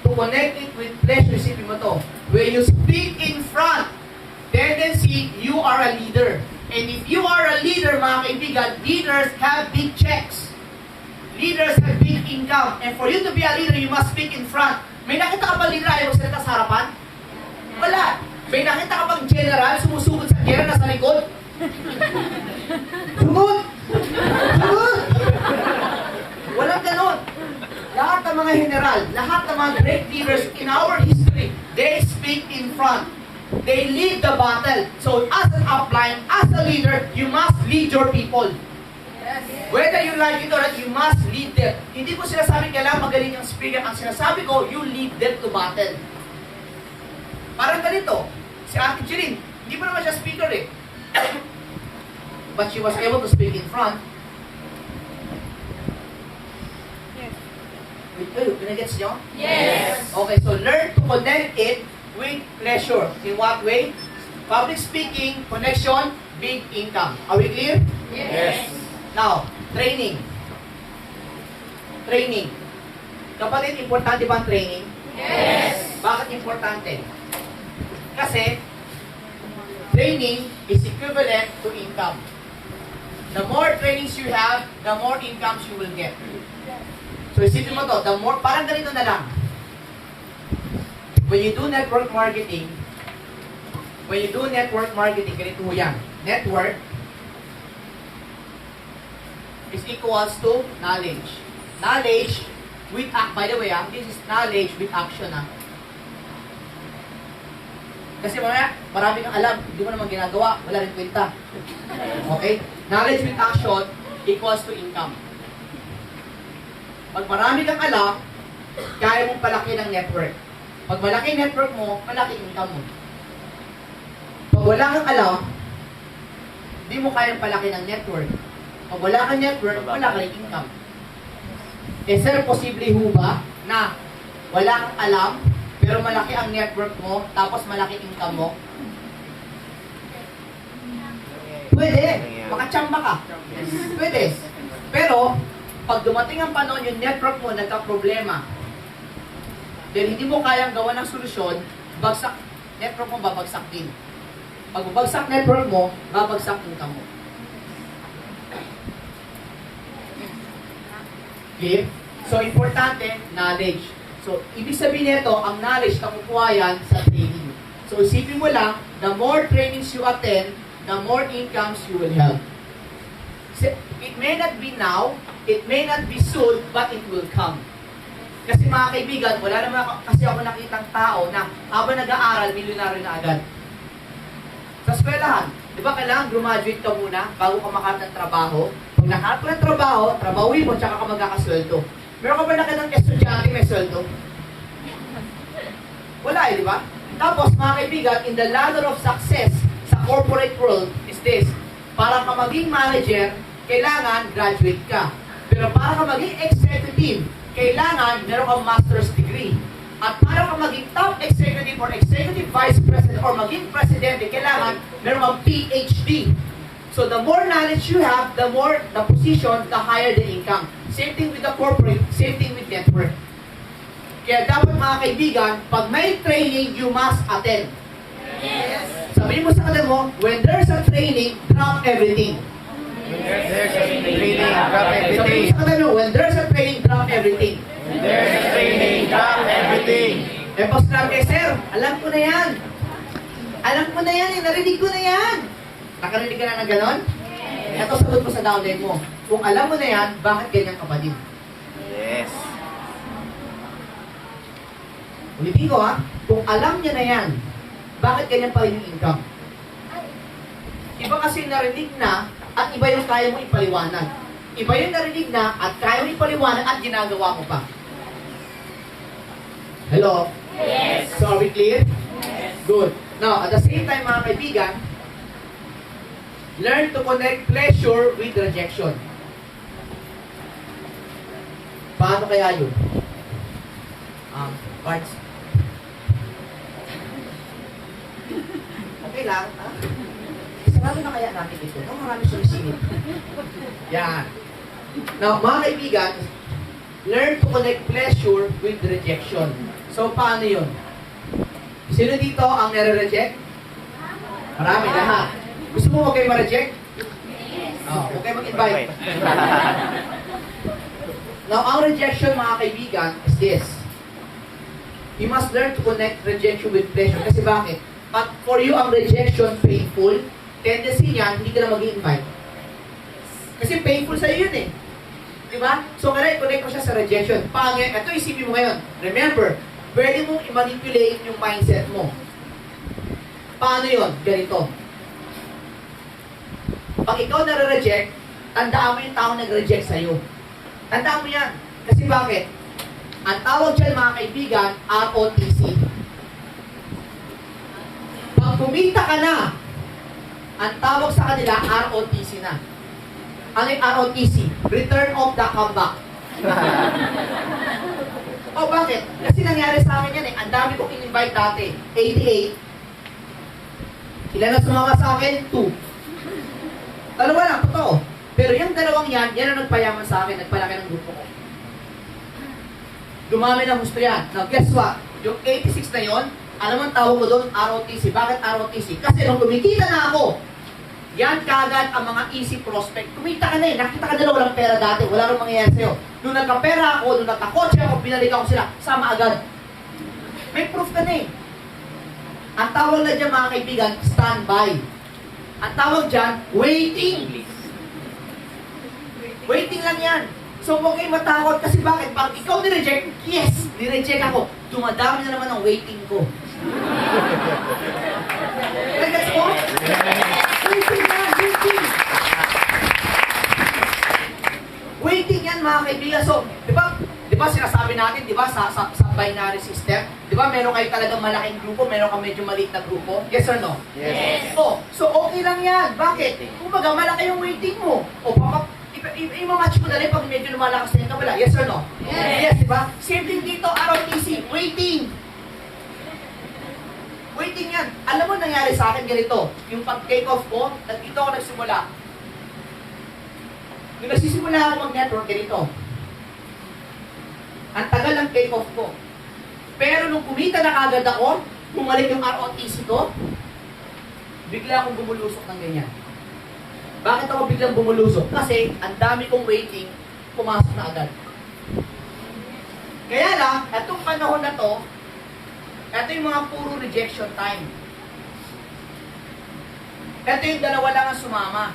connect it with flesh, isipin mo to. When you speak in front, tendency, you are a leader. And if you are a leader, mga kaibigan, leaders have big checks. Leaders have big income. And for you to be a leader, you must speak in front. May nakita ka ba leader ayaw magsalita sa harapan? Wala. May nakita ka bang general sumusugod sa gera na sa likod? Sugod! Sugod! Walang ganon. Lahat ng mga general, lahat ng mga great leaders in our history, they speak in front. They lead the battle. So as an upline, as a leader, you must lead your people. Whether you like it or not, you must lead them. Hindi ko sinasabing kailangan magaling yung speaker. Ang sinasabi ko, you lead them to battle. Parang ganito, si Ate Jeline, hindi pa naman siya speaker eh. But she was able to speak in front. Yes. Pinagets nyo? Yes. Okay, so learn to connect it with pleasure. In what way? Public speaking, connection, big income. Are we clear? Yes. Now, training. Training. Kapatid, importante ba ang training? Yes. Bakit importante? Kasi, training is equivalent to income. The more trainings you have, the more incomes you will get. So, isipin mo to, the more, parang ganito na lang. When you do network marketing, ganito mo yan. Network is equals to knowledge. Knowledge with by the way, this is knowledge with action. Kasi marami kang alam, hindi mo naman ginagawa, wala rin kwenta. Okay? Knowledge with action equals to income. Pag marami kang alam, kaya mong palaki ng network. Pag malaki network mo, malaki income mo. Pag wala kang alam, hindi mo kayang palaki ng network. Pag wala kang network, wala kang income. Eh sir, posible ho ba na wala kang alam, pero malaki ang network mo, tapos malaki income mo? Pwede. Makachamba ka. Pwede. Pero, Pag dumating ang panahon, yung network mo nagka-problema, then hindi mo kayang gawa ng solusyon, bagsak, network mo babagsak din. Pag babagsak network mo, babagsak utang mo. Okay? So, importante, knowledge. So, ibig sabihin nito, ang knowledge na kukuha yan sa training. So, isipin mo lang, the more trainings you attend, the more incomes you will have. It may not be now, it may not be soon, but it will come. Kasi mga kaibigan, wala naman kasi ako nakitang tao na habang nag-aaral, milyonaryo na agad. Sa eskwelahan, di ba kailangan graduate ka muna bago ka makahanap ng trabaho? Pag nakahanap ka ng trabaho, trabahuin mo, tsaka ka magkakasweldo. Meron ka ba na ng estudyante may sweldo? Wala eh, di ba? Tapos mga kaibigan, in the ladder of success sa corporate world is this. Para ka maging manager, kailangan graduate ka. Pero para ka maging executive, kailangan meron kang master's degree. At para ka maging top executive or executive vice president or maging presidente, kailangan meron kang PhD. So the more knowledge you have, the more the position, the higher the income. Same thing with the corporate, same thing with network. Kaya dapat mga kaibigan, pag may training, you must attend. Yes. Sabihin mo sa kanila mo, when there's a training, drop everything. There's a training, drop Sabihin everything. mo sa kanila mo, when there's a training, drop everything. There's a training, drop everything. Eh, Pastor kay Sir, alam ko na yan. Alam ko na yan, narinig ko na yan. Nakarinig ka na ng ganon? Ito sagot mo sa downline mo. Kung alam mo na yan, bakit ganyan ka pa din? Yes. Ulitin ko ha, kung alam niya na yan, bakit ganyan pa rin yung income? Iba kasi narinig na at iba yung kaya mo ipaliwanag. Iba yung narinig na at kaya mo ipaliwanag at ginagawa mo pa. Hello? Yes. So are we clear? Good. Now, at the same time mga kaibigan, learn to connect pleasure with rejection. Paano kaya yun? Parts. Okay lang, ha? Sarado na kaya natin ito. No, marami sumisilip. Yan. Now, mga kaibigan, learn to connect pleasure with rejection. So, paano yun? Sino dito ang nare-reject? Marami, lahat. Gusto mo huwag kayo ma-reject? Oh, huwag kayo mag-invite. Now, ang rejection, mga kaibigan, is this. You must learn to connect rejection with pleasure. Kasi bakit? But for you, ang rejection painful, tendency niyan, hindi ka na mag-invite. Kasi painful sa'yo yun eh. Diba? So, kaya i-connect ko siya sa rejection. Paano yan? Ito, isipin mo ngayon. Remember, pwede mong i-manipulate yung mindset mo. Paano yun? Ganito. Pag ikaw nare-reject, tandaan mo yung tao nag-reject sa'yo. Tandaan mo yan. Kasi bakit? Ang tawag dyan, mga kaibigan, ROTC. Pag kumita ka na, ang tawag sa kanila, ROTC na. Ano yung ROTC? Return of the comeback. O bakit? Kasi nangyari sa akin yan eh. Ang dami kong in-invite dati. 88. Ilan na sumama sa akin? 2. Dalawa lang, totoo. Pero yung dalawang yan ang nagpayaman sa akin, nagpalaki ng grupo ko. Dumami ng gusto yan. Now, guess what? Yung 86 na yon, alam mo ang tawag ko doon, ROTC. Bakit ROTC? Kasi nung kumikita na ako, yan kagad ang mga easy prospect. Kumita ka na eh. Nakita ka na walang pera dati. Wala rin mangyayari sa'yo. Nung nagkapera ako, nung nagkakotse ako, binalikan ko sila, sama agad. May proof ka na eh. Ang tawag na dyan, mga kaibigan, standby. Ang tawag dyan, waiting. Waiting lang yan. So, huwag kayong matakot kasi bakit? Pag ikaw nireject, yes, nireject ako. Dumadami na naman ang waiting ko. Nagets mo? Waiting yan, waiting. Waiting yan, mga kaibigan. So, di ba sinasabi natin, di ba, sa binary system, di ba, meron kayo talagang malaking grupo, meron kayo medyo maliit na grupo? Yes or no? Yes. Oh, so okay lang yan. Bakit? Kung baga, malaki yung waiting mo. O, i-match mo na rin pag medyo lumalakas na yung kabila. Yes or no? Yes. Yes, di ba? Same thing dito, ROTC, waiting. Waiting yan. Alam mo nangyari sa akin ganito, yung pag-take off ko, dito ako nagsimula. Nung nagsisimula ako mag-network, ganito. Ang tagal ng take-off ko. Pero nung kumita na kagad ako, bumalik yung ROTC ko, bigla akong bumulusok ng ganyan. Bakit ako biglang bumulusok? Kasi ang dami kong waiting, pumasok na agad. Kaya lang, itong panahon na to, ito yung mga puro rejection time. Ito yung dalawa lang ang sumama.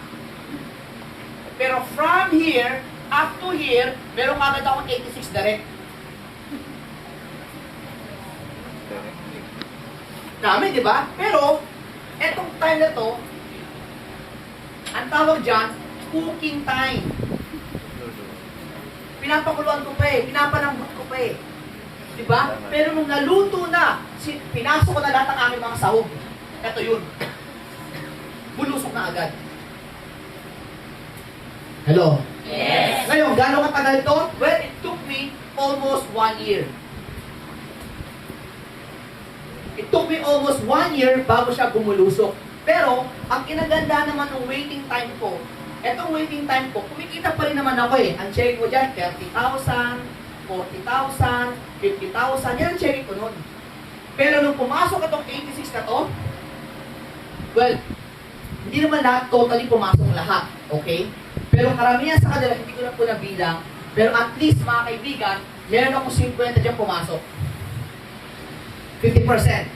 Pero from here, up to here, meron kagad akong 86 direct. Dami, di ba? Pero, etong time na to, ang tawag dyan, cooking time. Pinapakuluan ko pa eh, pinapalambot ko pa eh. Di ba? Pero nung naluto na, pinasok ko na lahat ng aking mga sahog. Ito yun. Bulusok na agad. Hello? Yes. Ngayon, gano'ng katagal to? Well, it took me almost 1 year. It took me almost 1 year bago siya bumulusok. Pero, ang kinaganda naman ng waiting time ko, etong waiting time ko, kumikita pa rin naman ako eh. Ang cherry ko dyan, 30,000, 40,000, 50,000, yan ang cherry ko nun. Pero nung pumasok itong 86 na to, well, hindi naman lahat totally pumasok lahat, okay? Pero karamihan sa kanila, hindi ko na po nabilang, pero at least mga kaibigan, meron akong 50 dyan pumasok. 50%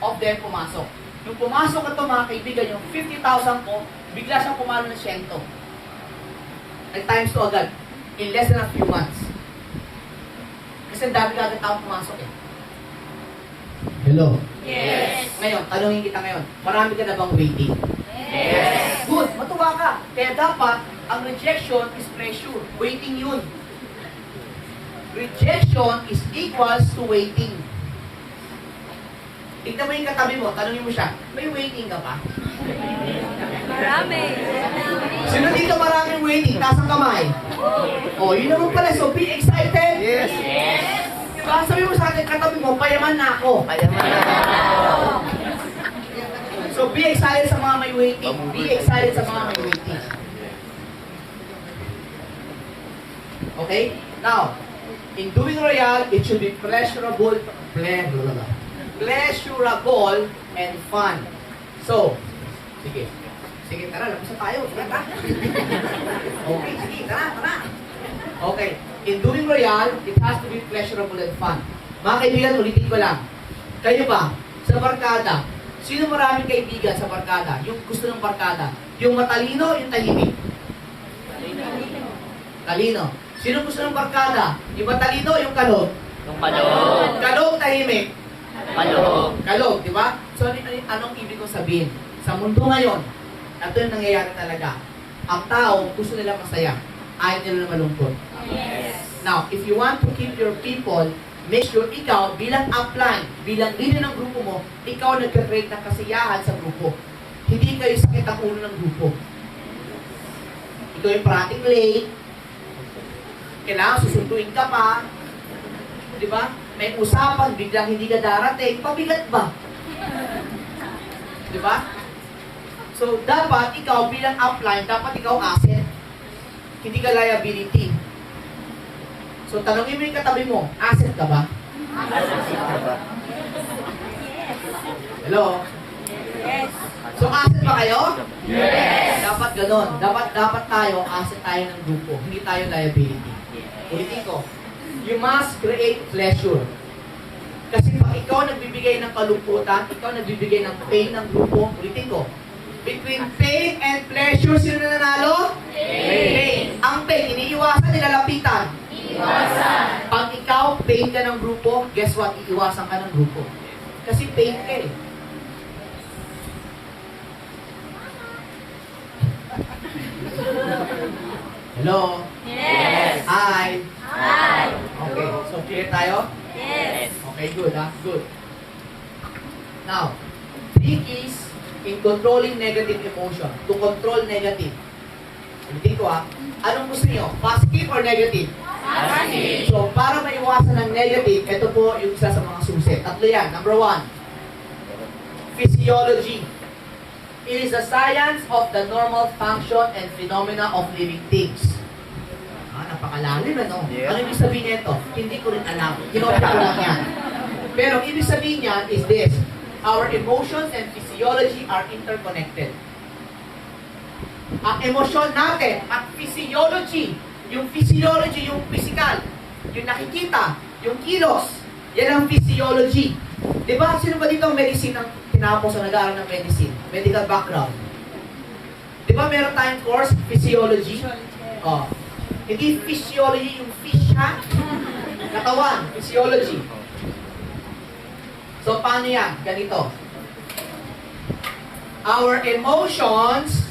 of them pumasok. Nung pumasok ito mga kaibigan, yung 50,000 ko, bigla siyang pumalo ng 100. Nag-times 2 agad, in less than a few months. Kasi ang dami agad taong pumasok eh. Hello? Yes. Ngayon, tanungin kita ngayon, marami ka na bang waiting? Yes. Good, matuwa ka. Kaya dapat, ang rejection is pressure. Waiting yun. Rejection is equals to waiting. Tignan mo yung katabi mo, tanungin mo siya, may waiting ka pa? Marami. Sino dito maraming waiting? Taas ang kamay. Oh, yun naman pala. So, be excited. Yes. Yes. Diba? Sabi mo sa akin, katabi mo, payaman na ako. So, be excited sa mga may waiting. Be excited sa mga may waiting. Okay? Now, in doing royal, it should be pleasurable and fun. So, sige. Sige, tara, lapos na tayo. Sige, tara. Okay, sige, tara. Okay. In doing royal, it has to be pleasurable and fun. Mga kaibigan, ulitin ko lang. Kayo ba, sa barkada, sino maraming kaibigan sa barkada? Yung gusto ng barkada? Yung matalino, yung tahimik? Talino. Sino gusto ng barkada? Yung matalino, yung kalog? Yung kalog. Kalog, tahimik? Kalog, di ba? So, anong ibig kong sabihin? Sa mundo ngayon, ito yung nangyayari talaga. Ang tao, gusto nila masaya. Ayaw nila na malungkot. Yes. Now, if you want to keep your people, make sure ikaw, bilang upline, bilang leader ng grupo mo, ikaw nag-create ng kasiyahan sa grupo. Hindi kayo sakit ang ulo ng grupo. Ikaw yung parating late, kailangan susunduin ka pa, di ba? May usapan, biglang hindi ka darating, pabigat ba? Di ba? So, dapat ikaw bilang upline, dapat ikaw asset. Hindi ka liability. So, tanongin mo yung katabi mo, asset ka ba? Hello? Yes. So, asset ba kayo? Yes. Dapat ganon. Dapat tayo, asset tayo ng grupo. Hindi tayo liability. Ulitin ko, you must create pleasure. Kasi pag ikaw nagbibigay ng kalungkutan, ikaw nagbibigay ng pain ng grupo, ulitin ko, between pain and pleasure, sino na nanalo? Pain. Ang pain, iniiwasan, nilalapitan. Iwasan. Pag ikaw, pain ka ng grupo, guess what? Iiwasan ka ng grupo. Kasi pain ka eh. Hello? Yes. Hi? Hi. Okay, so clear tayo? Yes. Okay, good ha? Good. Now, 3 keys in controlling negative emotion. To control negative. Ulitin ko ha. Anong gusto niyo? Positive or negative? Positive. So, para maiwasan ng negative, ito po yung isa sa mga susi. Tatlo yan. Number 1, physiology. It is the science of the normal function and phenomena of living things. Napakalalim, ano? Yeah. Ano ibig sabihin nito? Hindi ko rin alam. Kinopya ko lang yan. Pero ibig sabihin niyan is this. Our emotions and physiology are interconnected. Ang emosyon natin at physiology, yung physical, yung nakikita, yung kilos, yan ang physiology. Diba? Sino ba dito ang medicine ang tinapos sa nag-aaral ng medicine? Medical background. Diba meron tayong course, physiology? Oh. Hindi physiology yung fish, ha? Katawan, physiology. So, paano yan? Ganito. Our emotions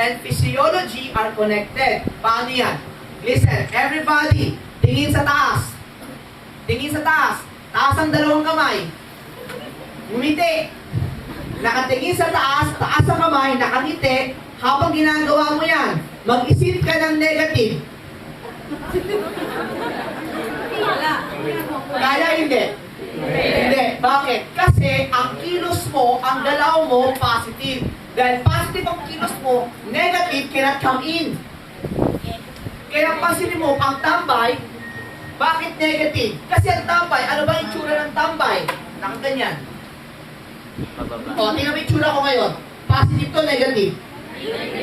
and physiology are connected. Paano yan? Listen, everybody, tingin sa taas. Tingin sa taas. Taas ang dalawang kamay. Ngumiti. Nakatingin sa taas, taas ang kamay, nakangiti. Habang ginagawa mo yan, mag-isip ka ng negative. Kaya hindi? Hindi. Bakit? Kasi ang kilos mo, ang galaw mo, positive. Dahil positive ang kilos mo, negative cannot come in. Kaya pansinin mo, ang tambay, bakit negative? Kasi ang tambay, ano ba yung itsura ng tambay? Nakaganyan. O, tingnan mo yung itsura ko ngayon. Positive to, negative.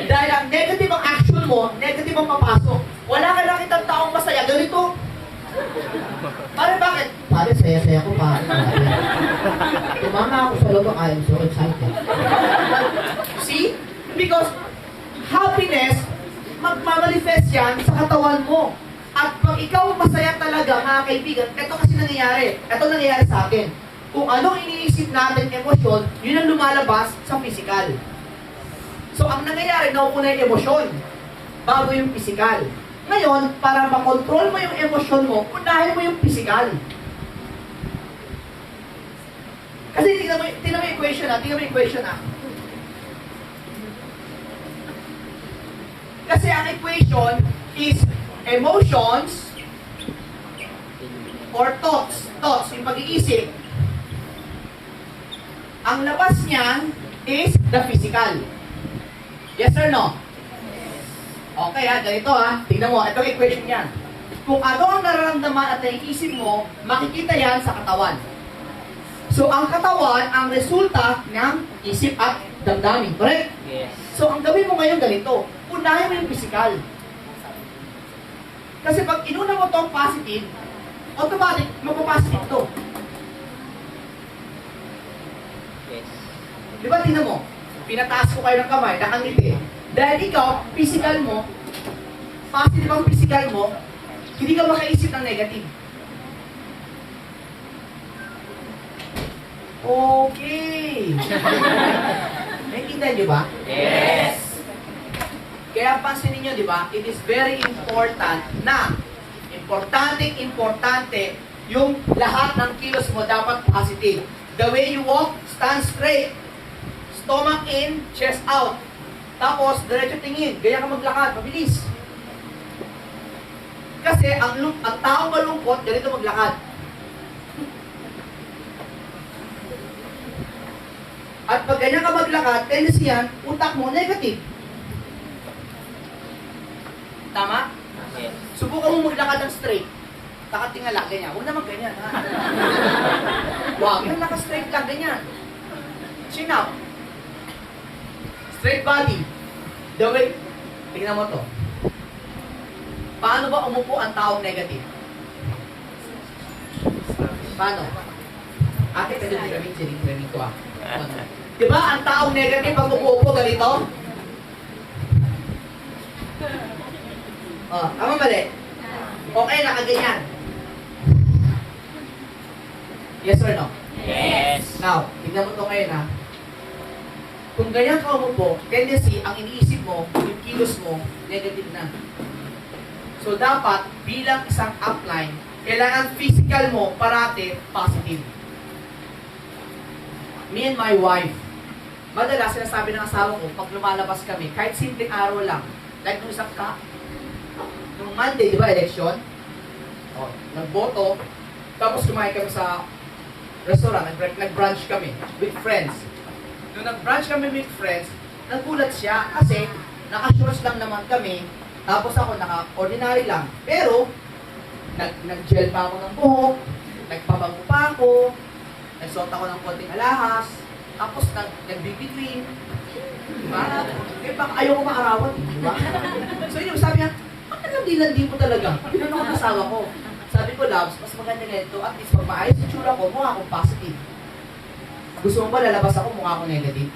Dahil ang negative ang action mo, negative ang papasok. Wala ka nakitang taong masaya, ganito. Pare, bakit? Pare, saya-saya ko, pare. Tumama ako sa loob, I am so excited. See? Because happiness, magmamanifest yan sa katawan mo. At pag ikaw masaya talaga, mga kaibigan, ito kasi nangyayari. Ito nangyayari sa akin. Kung anong iniisip natin emosyon, yun ang lumalabas sa physical. So, ang nangyayari, nauuna yung emosyon bago yung physical. Ngayon, para makontrol mo yung emosyon mo, unahin mo yung physical. Kasi tingnan mo yung equation ha. Tingnan mo yung equation ha. Kasi ang equation is emotions or thoughts. Thoughts, yung pag-iisip. Ang labas niyan is the physical. Yes or no? Okay ha, ganito ha. Tingnan mo, ito ang equation yan. Kung ano ang nararamdaman at naiisip mo, makikita yan sa katawan. So, ang katawan, ang resulta ng isip at damdamin. Correct? Yes. So, ang gawin mo ngayon ganito. Unahin mo yung physical. Kasi pag inuna mo itong positive, automatic, magpapositive to. Yes. Di ba, tingnan mo? Pinataas ko kayo ng kamay, nakangiti. Dahil ikaw, physical mo, positive ang physical mo, hindi ka makaisip ng negative. Okay. Naintindihan niyo ba? Yes. Kaya pansinin niyo, di ba? It is very important na importante yung lahat ng kilos mo dapat positive. The way you walk, stand straight. Stomach in, chest out. Tapos, diretso tingin. Ganyan ka maglakad. Mabilis. Kasi, ang taong malungkot, ganito maglakad. At pag ganyan ka maglakad, tendency yan, utak mo, negative. Tama? Yes. Subukan mo maglakad ng straight. Nakatingala, ganyan. Huwag naman ganyan, ha? Huwag yung naka-straight ka, ganyan. Chin up. Straight body. The way, tingnan mo to. Paano ba umupo ang taong negative? Paano? Ate, pwede mo gawin sinig ko ah. Diba, ang taong negative pag umupo ganito? Oh, tama mali? Okay, nakaganyan. Yes or no? Yes. Now, tignan mo to ngayon ha. Kung ganyan ka umupo, tendency, ang iniisip mo, yung kilos mo, negative na. So, dapat, bilang isang upline, kailangan physical mo, parate, positive. Me and my wife, madalas sinasabi ng asawa ko, pag lumalabas kami, kahit simpleng araw lang, like nung isang nung Monday, di ba, election? O, nagboto, tapos kumain kami sa restaurant, nag-brunch kami with friends. Nung nag-brunch kami with friends, nagulat siya kasi naka-shorts lang naman kami, tapos ako naka-ordinary lang. Pero, nag-gel pa ako ng buhok, nagpabango pa ako, nagsuot ako ng konting alahas, tapos nag-BB cream. Diba? Eh, baka ayaw ko maarawan, diba? So yun, sabi niya, bakit landi mo talaga? Pinunok ang asawa ko. Sabi ko, Labs, mas maganda ganito, at least pag maayos yung tsura ko, mukha akong positive. Gusto mo ba lalabas ako, mukha akong negative?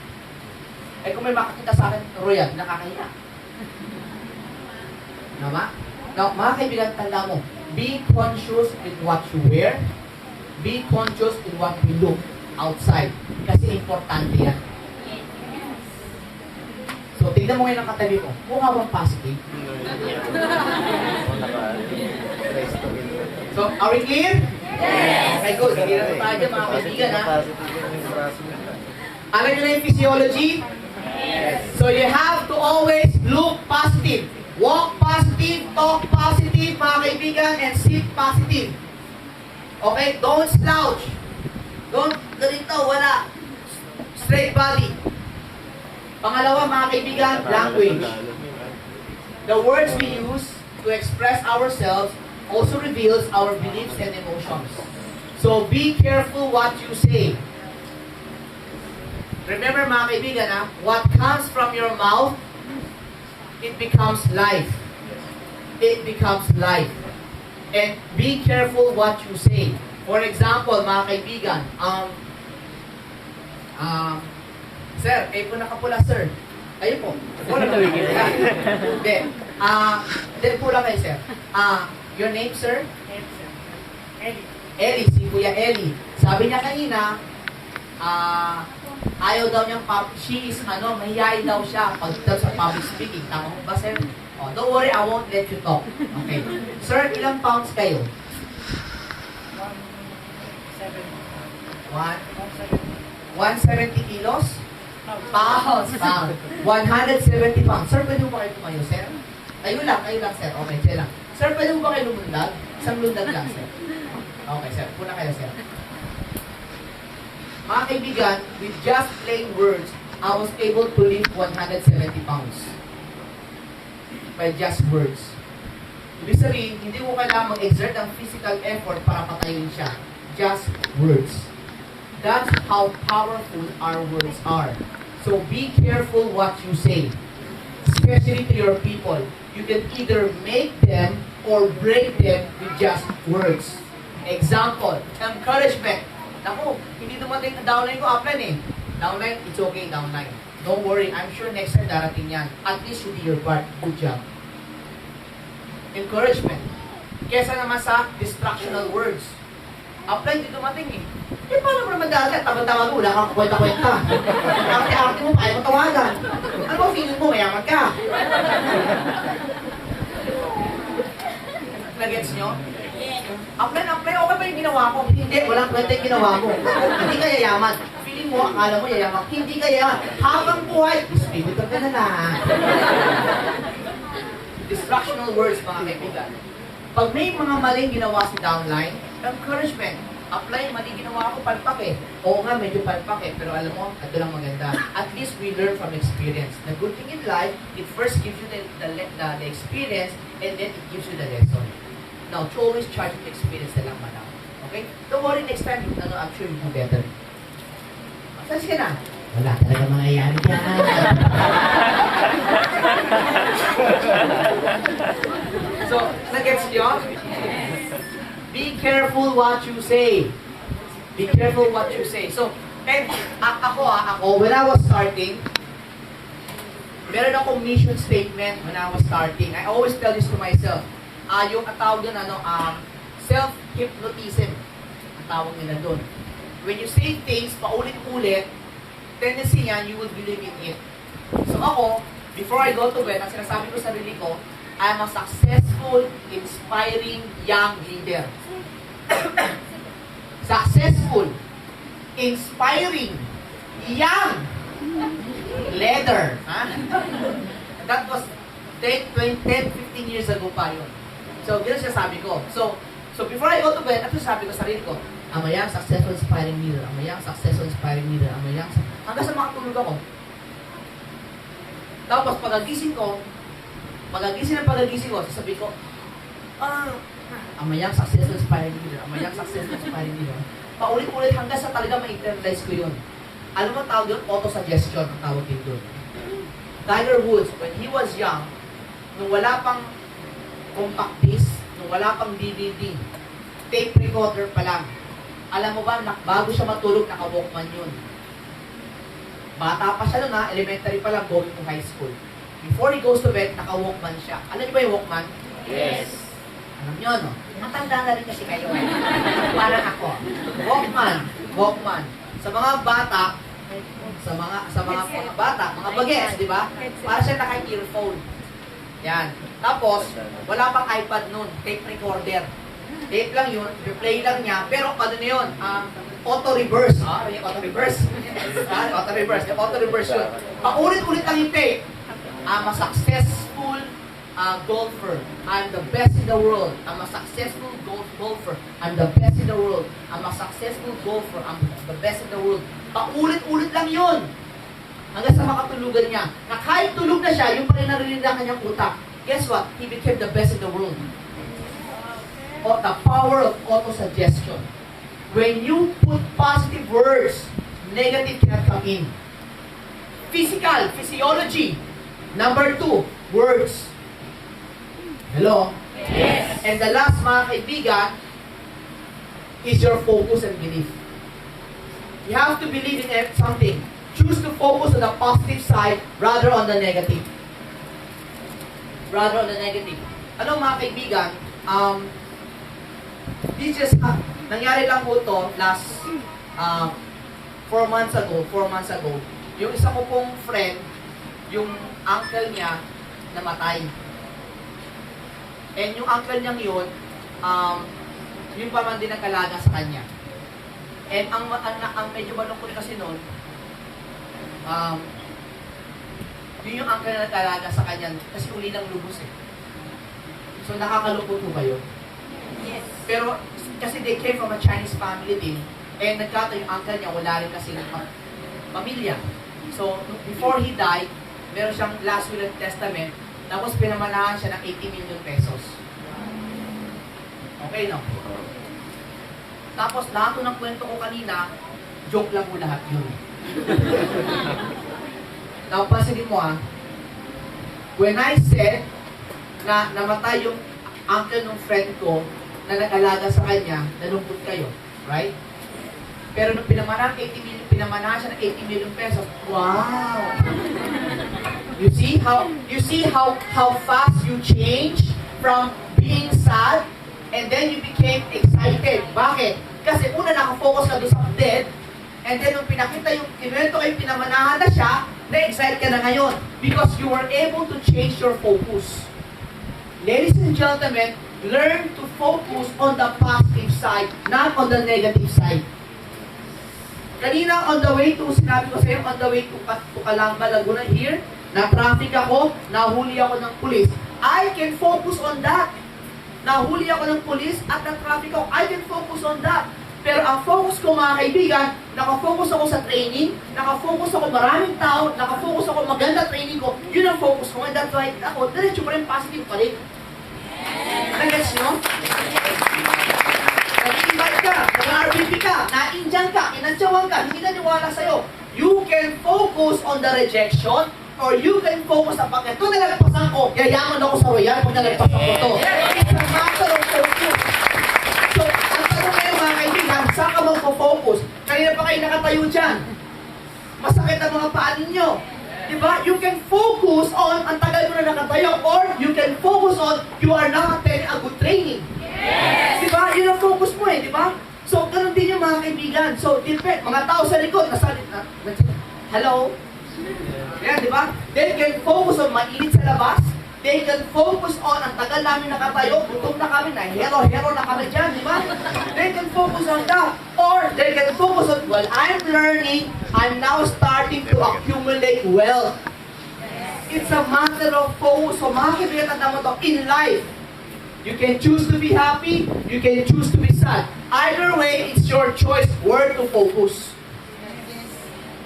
Eh kung may makakita sa akin, royal, nakakahiya. Tama? Now, mga kaibigan, tanda mo, be conscious in what you wear, be conscious in what you look outside. Kasi importante yan. So, tignan mo ngayon ang katabi mo. Mukha bang positive? So, are we clear? Yes! Okay, good. Hindi na tayo dyan, mga kaibigan, ha? Alam nyo na yung physiology? Yes. So, you have to always look positive. Walk positive, talk positive, mga kaibigan, and sit positive. Okay? Don't slouch. Don't, ganito, wala. Straight body. Pangalawa, mga kaibigan, language. The words we use to express ourselves also reveals our beliefs and emotions. So, be careful what you say. Remember, mga kaibigan, what comes from your mouth, it becomes life. It becomes life. And be careful what you say. For example, mga kaibigan, sir, kayo po nakapula, sir. Kayo po. Wala na wigil. Hindi. Hindi po lang kayo, sir. Your name, sir? Ellie. Ellie, si Kuya Ellie. Sabi niya kanina, ayaw daw niyang she is, mahihayin daw siya pag sa public speaking. Tama mo ba, sir? Oh, don't worry, I won't let you talk. Okay. Sir, ilang pounds kayo? 170 kilos? Pounds. 170 pounds. Sir, pwede mo ba kayo tumayo, sir? Kayo lang, sir. Okay, sir lang. Sir, pwede mo ba kayo lumundag? Isang lundag lang, sir. Okay, sir. Puna kayo, sir. Mga kaibigan, with just plain words, I was able to lift 170 pounds. By just words. Ibig sabihin, hindi mo kailangan mag-exert ang physical effort para patayin siya. Just words. That's how powerful our words are. So be careful what you say. Especially to your people. You can either make them or break them with just words. Example, encouragement. Naku, hindi dumating na downline ko, upline eh. Downline, it's okay, downline. Don't worry, I'm sure next time darating yan. At least you do your part. Good job. Encouragement. Kesa naman sa distractional words. Upline, hindi dumating eh. Eh, paano mo naman dati? Tama-tama mo, wala kang kwenta-kwenta. Arte-arte mo, kaya mo tawagan. Ano ba feeling mo? Mayaman ka. Nagets nyo? Upline, okay ba yung ginawa ko? Hindi, walang kwenta yung ginawa mo. Hindi ka yayaman. Feeling mo, akala mo yayaman. Hindi ka yayaman. Habang buhay, spirit ka na lang. Distractional words, mga kaibigan. Pag may mga maling ginawa si downline, encouragement. Apply, mali ginawa ako, palpak eh. Oo nga, medyo palpak eh. Pero alam mo, ito lang maganda. At least we learn from experience. The good thing in life, it first gives you the experience, and then it gives you the lesson. Now, to always charge with experience na lang, madam. Okay? Don't worry, next time, I'm sure you do better. Saan ka na? Wala talaga mangyayari dyan. So, nag-gets nyo? Be careful what you say. Be careful what you say. So, and ako, when I was starting, meron akong mission statement when I was starting. I always tell this to myself. Yung tawag doon, self-hypnotism. Ang tawag nila doon. When you say things, paulit-ulit, tendency yan, you will believe in it. So ako, before I go to bed, ang sinasabi ko sa sarili ko, I am a successful, inspiring young leader. Successful, inspiring, young leader. That was 10, 15 years ago pa yun. So, yun siya sabi ko. So before I go to bed, ito sabi ko sa sarili ko, I'm a young, successful, inspiring leader. I'm a young, successful, inspiring leader. I'm a young, hanggang sa makatulog ako. Tapos pagagising ko, sasabihin ko, I'm a young, successful, inspiring leader. I'm a young, successful, inspiring leader. Paulit-ulit hanggang sa talaga ma-internalize ko yun. Alam mo tawag yun? Auto-suggestion ang tawag din doon. Tiger Woods, when he was young, nung wala pang compact disc, nung wala pang DVD, tape recorder pa lang. Alam mo ba, bago siya matulog, naka-Walkman yun. Bata pa siya nun ha, elementary pa lang, going to high school. Before he goes to bed, naka-Walkman siya. Alam niyo ba yung Walkman? Yes. Alam niyo, no? Matanda na rin kasi kayo. Parang ako. Walkman. Sa mga bata, mga bagets, di ba? Para siya naka-earphone. Yan. Tapos, wala pang iPad nun, tape recorder. Tape lang yun, replay lang niya, pero ano na yun? Auto-reverse. Auto-reverse. Auto-reverse yun. Paulit-ulit lang yung tape. I'm a successful golfer. I'm the best in the world. I'm a successful golfer. I'm the best in the world. I'm a successful golfer. I'm the best in the world. Paulit-ulit lang yun. Hanggang sa makatulugan niya. Na kahit tulog na siya, yung pa rin narinig na kanyang utak. Guess what? He became the best in the world. O, the power of auto-suggestion. When you put positive words, negative cannot come in. Physiology. Number 2, words. Hello? Yes. And the last, mga kaibigan, is your focus and belief. You have to believe in something. Choose to focus on the positive side rather on the negative. Ano mga kaibigan, nangyari lang po ito last 4 months ago. Yung isa ko pong friend, yung uncle niya namatay. And yung uncle niyang yun, yung pa man din nag-alaga sa kanya. And ang medyo malungkot kasi noon, yun yung uncle na nag-alaga sa kanya kasi uli ng lubos eh. So nakakalungkot po ba yun? Yes. Pero kasi they came from a Chinese family din, and nagkataon yung uncle niya, wala rin kasi ng pamilya. So before he died, meron siyang last will and testament, tapos pinamanahan siya ng 80 million pesos. Okay, no? Tapos lahat ng kwento ko kanina, joke lang mo lahat yun. Now, pansinin mo when I said na namatay yung uncle ng friend ko na nag-alaga sa kanya, nalungkot kayo, right? Pero nung pinamanahan siya ng 80 million pesos, wow! You see how fast you change from being sad and then you became excited. Bakit? Kasi una nakafocus ka doon sa dead, and then nung pinakita yung kinuwento kayo, pinamanahan na siya, na-excite ka na ngayon because you were able to change your focus. Ladies and gentlemen, learn to focus on the positive side, not on the negative side. Kanina on the way to, sinabi ko sa iyo, on the way to Calamba, Laguna here, na-traffic ako, nahuli ako ng pulis. I can focus on that. Nahuli ako ng pulis at na-traffic ako. I can focus on that. Pero ang focus ko, mga kaibigan, nakafocus ako sa training, nakafocus ako maraming tao, nakafocus ako maganda training ko, yun ang focus ko. And that's why ako, diretso pa rin positive pa rin. Nag-gets nyo? Nag-invite ka, nag-RBP ka, na-Indian ka, inantsawan ka, hindi naniwala sa'yo. You can focus on the rejection, or you can focus sa pag ito nalagpasan ko, yayaman ako sa royal pag nalagpasan ko to. It's a matter of focus. So, ang tanong ngayon mga kaibigan, saan ka magpo-focus? Kanina pa kayo nakatayo dyan. Masakit ang mga paa ninyo. Diba? You can focus on, ang tagal mo na nakatayo, or you can focus on, you are not attending a good training. Yes. Diba? Yun ang focus mo eh, diba? So, ganun din yung mga kaibigan. So, depend, mga tao sa likod, hello? Yan, di ba? They can focus on mainit sa labas. They can focus on, ang tagal namin nakatayo, gutom na kami, na hero na kami dyan, di ba? They can focus on that. Or, they can focus on, well, I'm learning, I'm now starting to accumulate wealth. It's a matter of focus. So, mga kaibigan, tanda mo to, in life, you can choose to be happy, you can choose to be sad. Either way, it's your choice where to focus.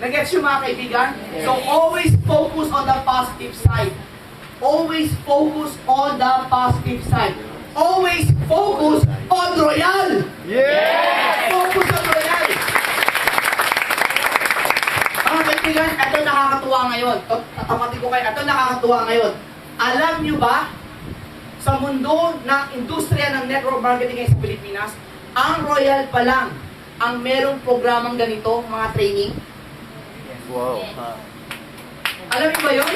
Nag-gets yung mga kaibigan? So always focus on the positive side. Always focus on the positive side. Always focus on Royal! Focus on Royal! Mga kaibigan, ito nakakatuwa ngayon. Tatapatin ko kayo, ito nakakatuwa ngayon. Alam nyo ba, sa mundo ng industriya ng network marketing ngayon sa Pilipinas, ang Royal pa lang ang merong programang ganito, mga training. Wow. Alam niyo ba yun?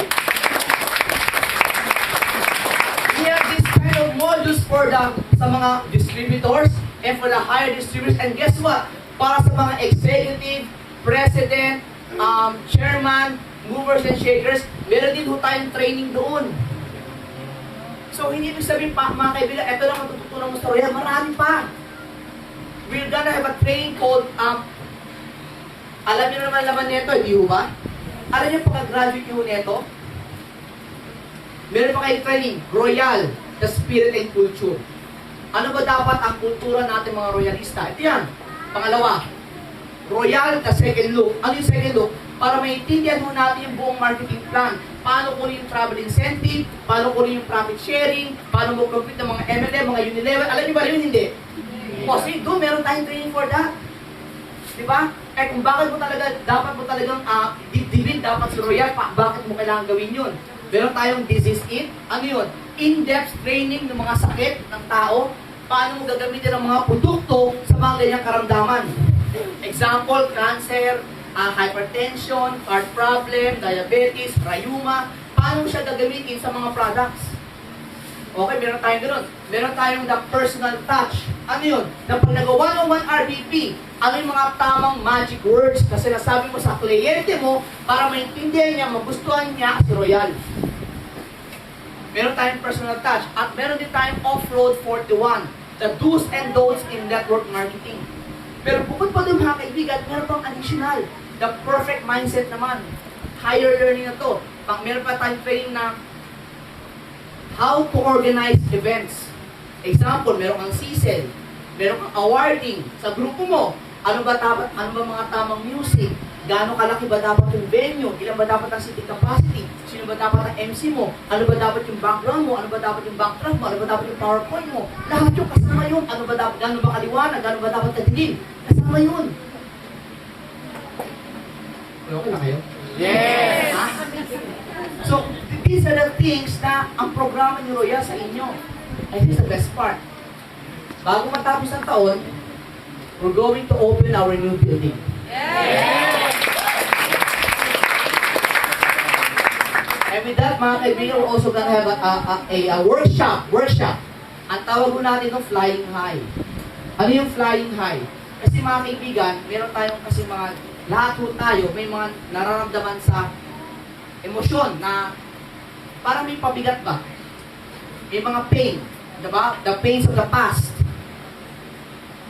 We have this kind of modules for sa mga distributors and for the higher distributors. And guess what? Para sa mga executive, president, chairman, movers and shakers, meron din ho tayong training doon. So, hindi ibig sabihin pa, mga kaibigan, ito lang matututunan mo sa Royal, marami pa. We're gonna have a training called, alam niyo naman laman nito, hindi ho ba? Alam niyo pagka-graduate niyo nito? Meron pa kayo training, Royal, the spirit and culture. Ano ba dapat ang kultura natin mga Royalista? Ito yan. Pangalawa, Royal, the second look. Ano yung second look? Para maintindihan mo natin yung buong marketing plan. Paano kunin yung travel incentive, paano kunin yung profit sharing, paano mo compete ng mga MLM, mga Unilever. Alam niyo ba yun? Hindi. Kasi doon, meron tayong training for that. Diba? Eh kung bakit mo talaga, dapat mo talagang dibdibin dapat si Royal, bakit mo kailangan gawin yun? Meron tayong This Is It. Ano yun? In-depth training ng mga sakit ng tao. Paano mo gagamitin ang mga produkto sa mga ganyang karamdaman. Example, cancer, hypertension, heart problem, diabetes, rheuma. Paano mo siya gagamitin sa mga products? Okay, meron tayong gano'n. Meron tayong the personal touch. Ano yun? Na pag nag-101 RDP, ano yung mga tamang magic words na sinasabi mo sa kliyente mo para maintindihan niya, magustuhan niya si Royal. Meron tayong personal touch. At meron din tayong Off-Road 41, the do's and don'ts in network marketing. Pero bukod pa doon mga kaibigan, meron pang additional, the perfect mindset naman. Higher learning na to. Meron pa tayong training na how to organize events. Example, meron kang CSEL, meron kang awarding sa grupo mo. Ano ba mga tamang music? Gaano kalaki ba dapat yung venue? Ilan ba dapat ang seating capacity? Sino ba dapat ang MC mo? Ano ba dapat yung background mo? Ano ba dapat yung backdrop mo? Ano ba dapat yung PowerPoint mo? Lahat yung kasama yun. Ano ba dapat, gaano ba kaliwanag? Gaano ba dapat kadilim? Kasama yun. Okay na kayo? Yes! Ha? So, these are the things na ang programa ni Royal sa inyo. And this is the best part. Bago matapos ang taon, we're going to open our new building. And with that, mga kaibigan, we're also gonna have a workshop. Ang tawag ko natin ng Flying High. Ano yung Flying High? Kasi mga kaibigan, meron tayong kasi lahat po tayo, may mga nararamdaman sa emosyon na parang may pabigat ba? May mga pain, diba? The pains of the past.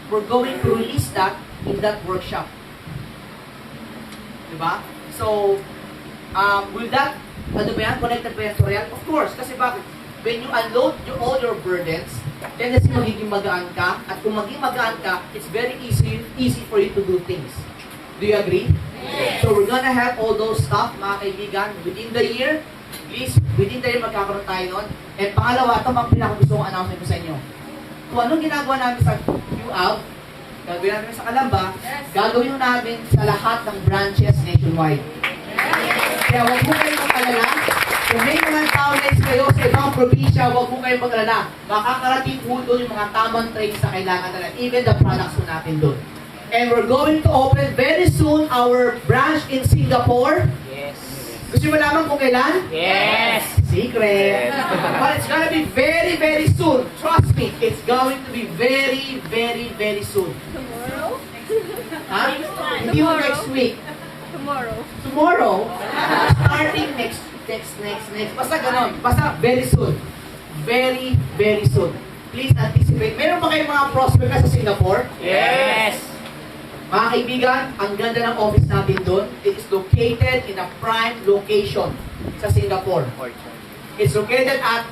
We're going to release that in that workshop. Diba? So, with that, ano ba yan? Connected ba yan sa Royal? Of course, kasi bakit? When you unload all your burdens, then kasi magiging magaan ka, at kung magiging magaan ka, it's very easy for you to do things. Do you agree? Yes. So we're gonna have all those stuff, mga kaibigan, within the year. Please, within the year magkakaroon tayo nun. And pangalawa, ito ang pinakagusto kong announcement ko sa inyo. Kung anong ginagawa namin sa QAV, gagawin namin sa Calamba, gagawin namin sa lahat ng branches nationwide. Kaya huwag mo kayong mag-alala. Kung may mga towns kayo sa ibang probinsya, huwag mo kayong mag-alala. Makakarating po doon yung mga tamang training sa kailangan nila. Even the products po natin doon. And we're going to open very soon our branch in Singapore. Yes. Gusto mo malaman kung kailan? Yes! Secret. But it's gonna be very, very soon. Trust me, it's going to be very, very, very soon. Tomorrow? Ha? Hindi mo next week. Tomorrow. Tomorrow, starting next. Basta ganon. Basta very soon. Very, very soon. Please anticipate. Meron ba kayong mga prospect sa Singapore? Yes! Mga kaibigan, ang ganda ng office natin doon. It is located in a prime location sa Singapore. It's located at...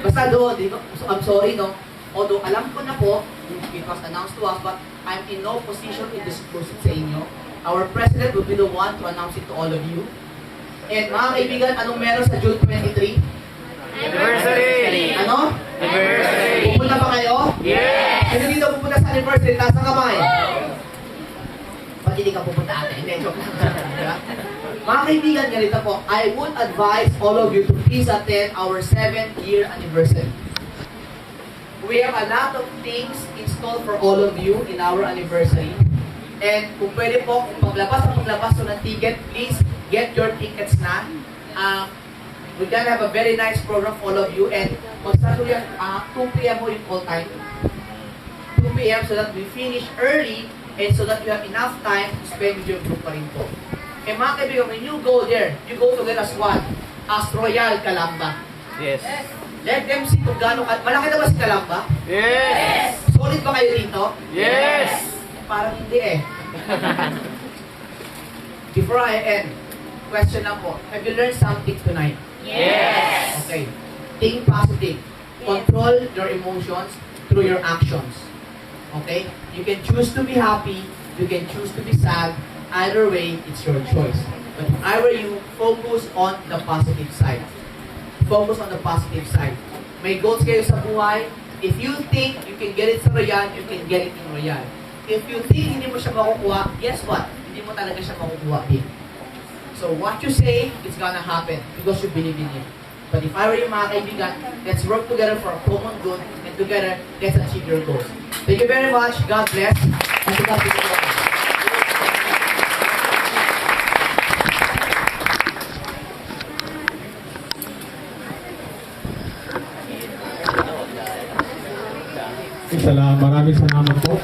Basta doon, so, I'm sorry, no? although alam ko na po, it was announced to us, but I'm in no position to disclose it sa inyo. Our President will be the one to announce it to all of you. And mga kaibigan, anong meron sa June 23? Anniversary! Ano? Anniversary! Pupunta ba kayo? Yes! Kasi dito pupunta sa anniversary, taas ang kamay. Ba't hindi ka pupunta ate? Hindi, joke lang. Diba? Mga kaibigan, ganito po, I would advise all of you to please attend our 7th year anniversary. We have a lot of things installed for all of you in our anniversary. And kung pwede po, kung paglabas ng ticket, please get your tickets na. We're gonna have a very nice program for all of you. And mag-start ko yan, 2 p.m. mo yung call time. 2 p.m. so that we finish early and so that you have enough time to spend with your group pa rin po. And mga kaibigan, when you go there, you go together as one, as Royal Calamba. Yes! Let them see kung gaano ka... Malaki na ba si Calamba? Yes! Solid ba kayo dito? Yes! Parang hindi eh. Before I end, question lang po. Have you learned something tonight? Yes! Okay. Think positive. Control your emotions through your actions. Okay? You can choose to be happy. You can choose to be sad. Either way, it's your choice. But if I were you, focus on the positive side. Focus on the positive side. May goals kayo sa buhay. If you think you can get it sa Royal, you can get it in Royal. If you think hindi mo siya makukuha, guess what? Hindi mo talaga siya makukuha din. So what you say, it's gonna happen because you believe in it. But if I were you mga kaibigan, let's work together for a common good and together, let's achieve your goals. Thank you very much. God bless. And to God be the glory. Maraming salamat po.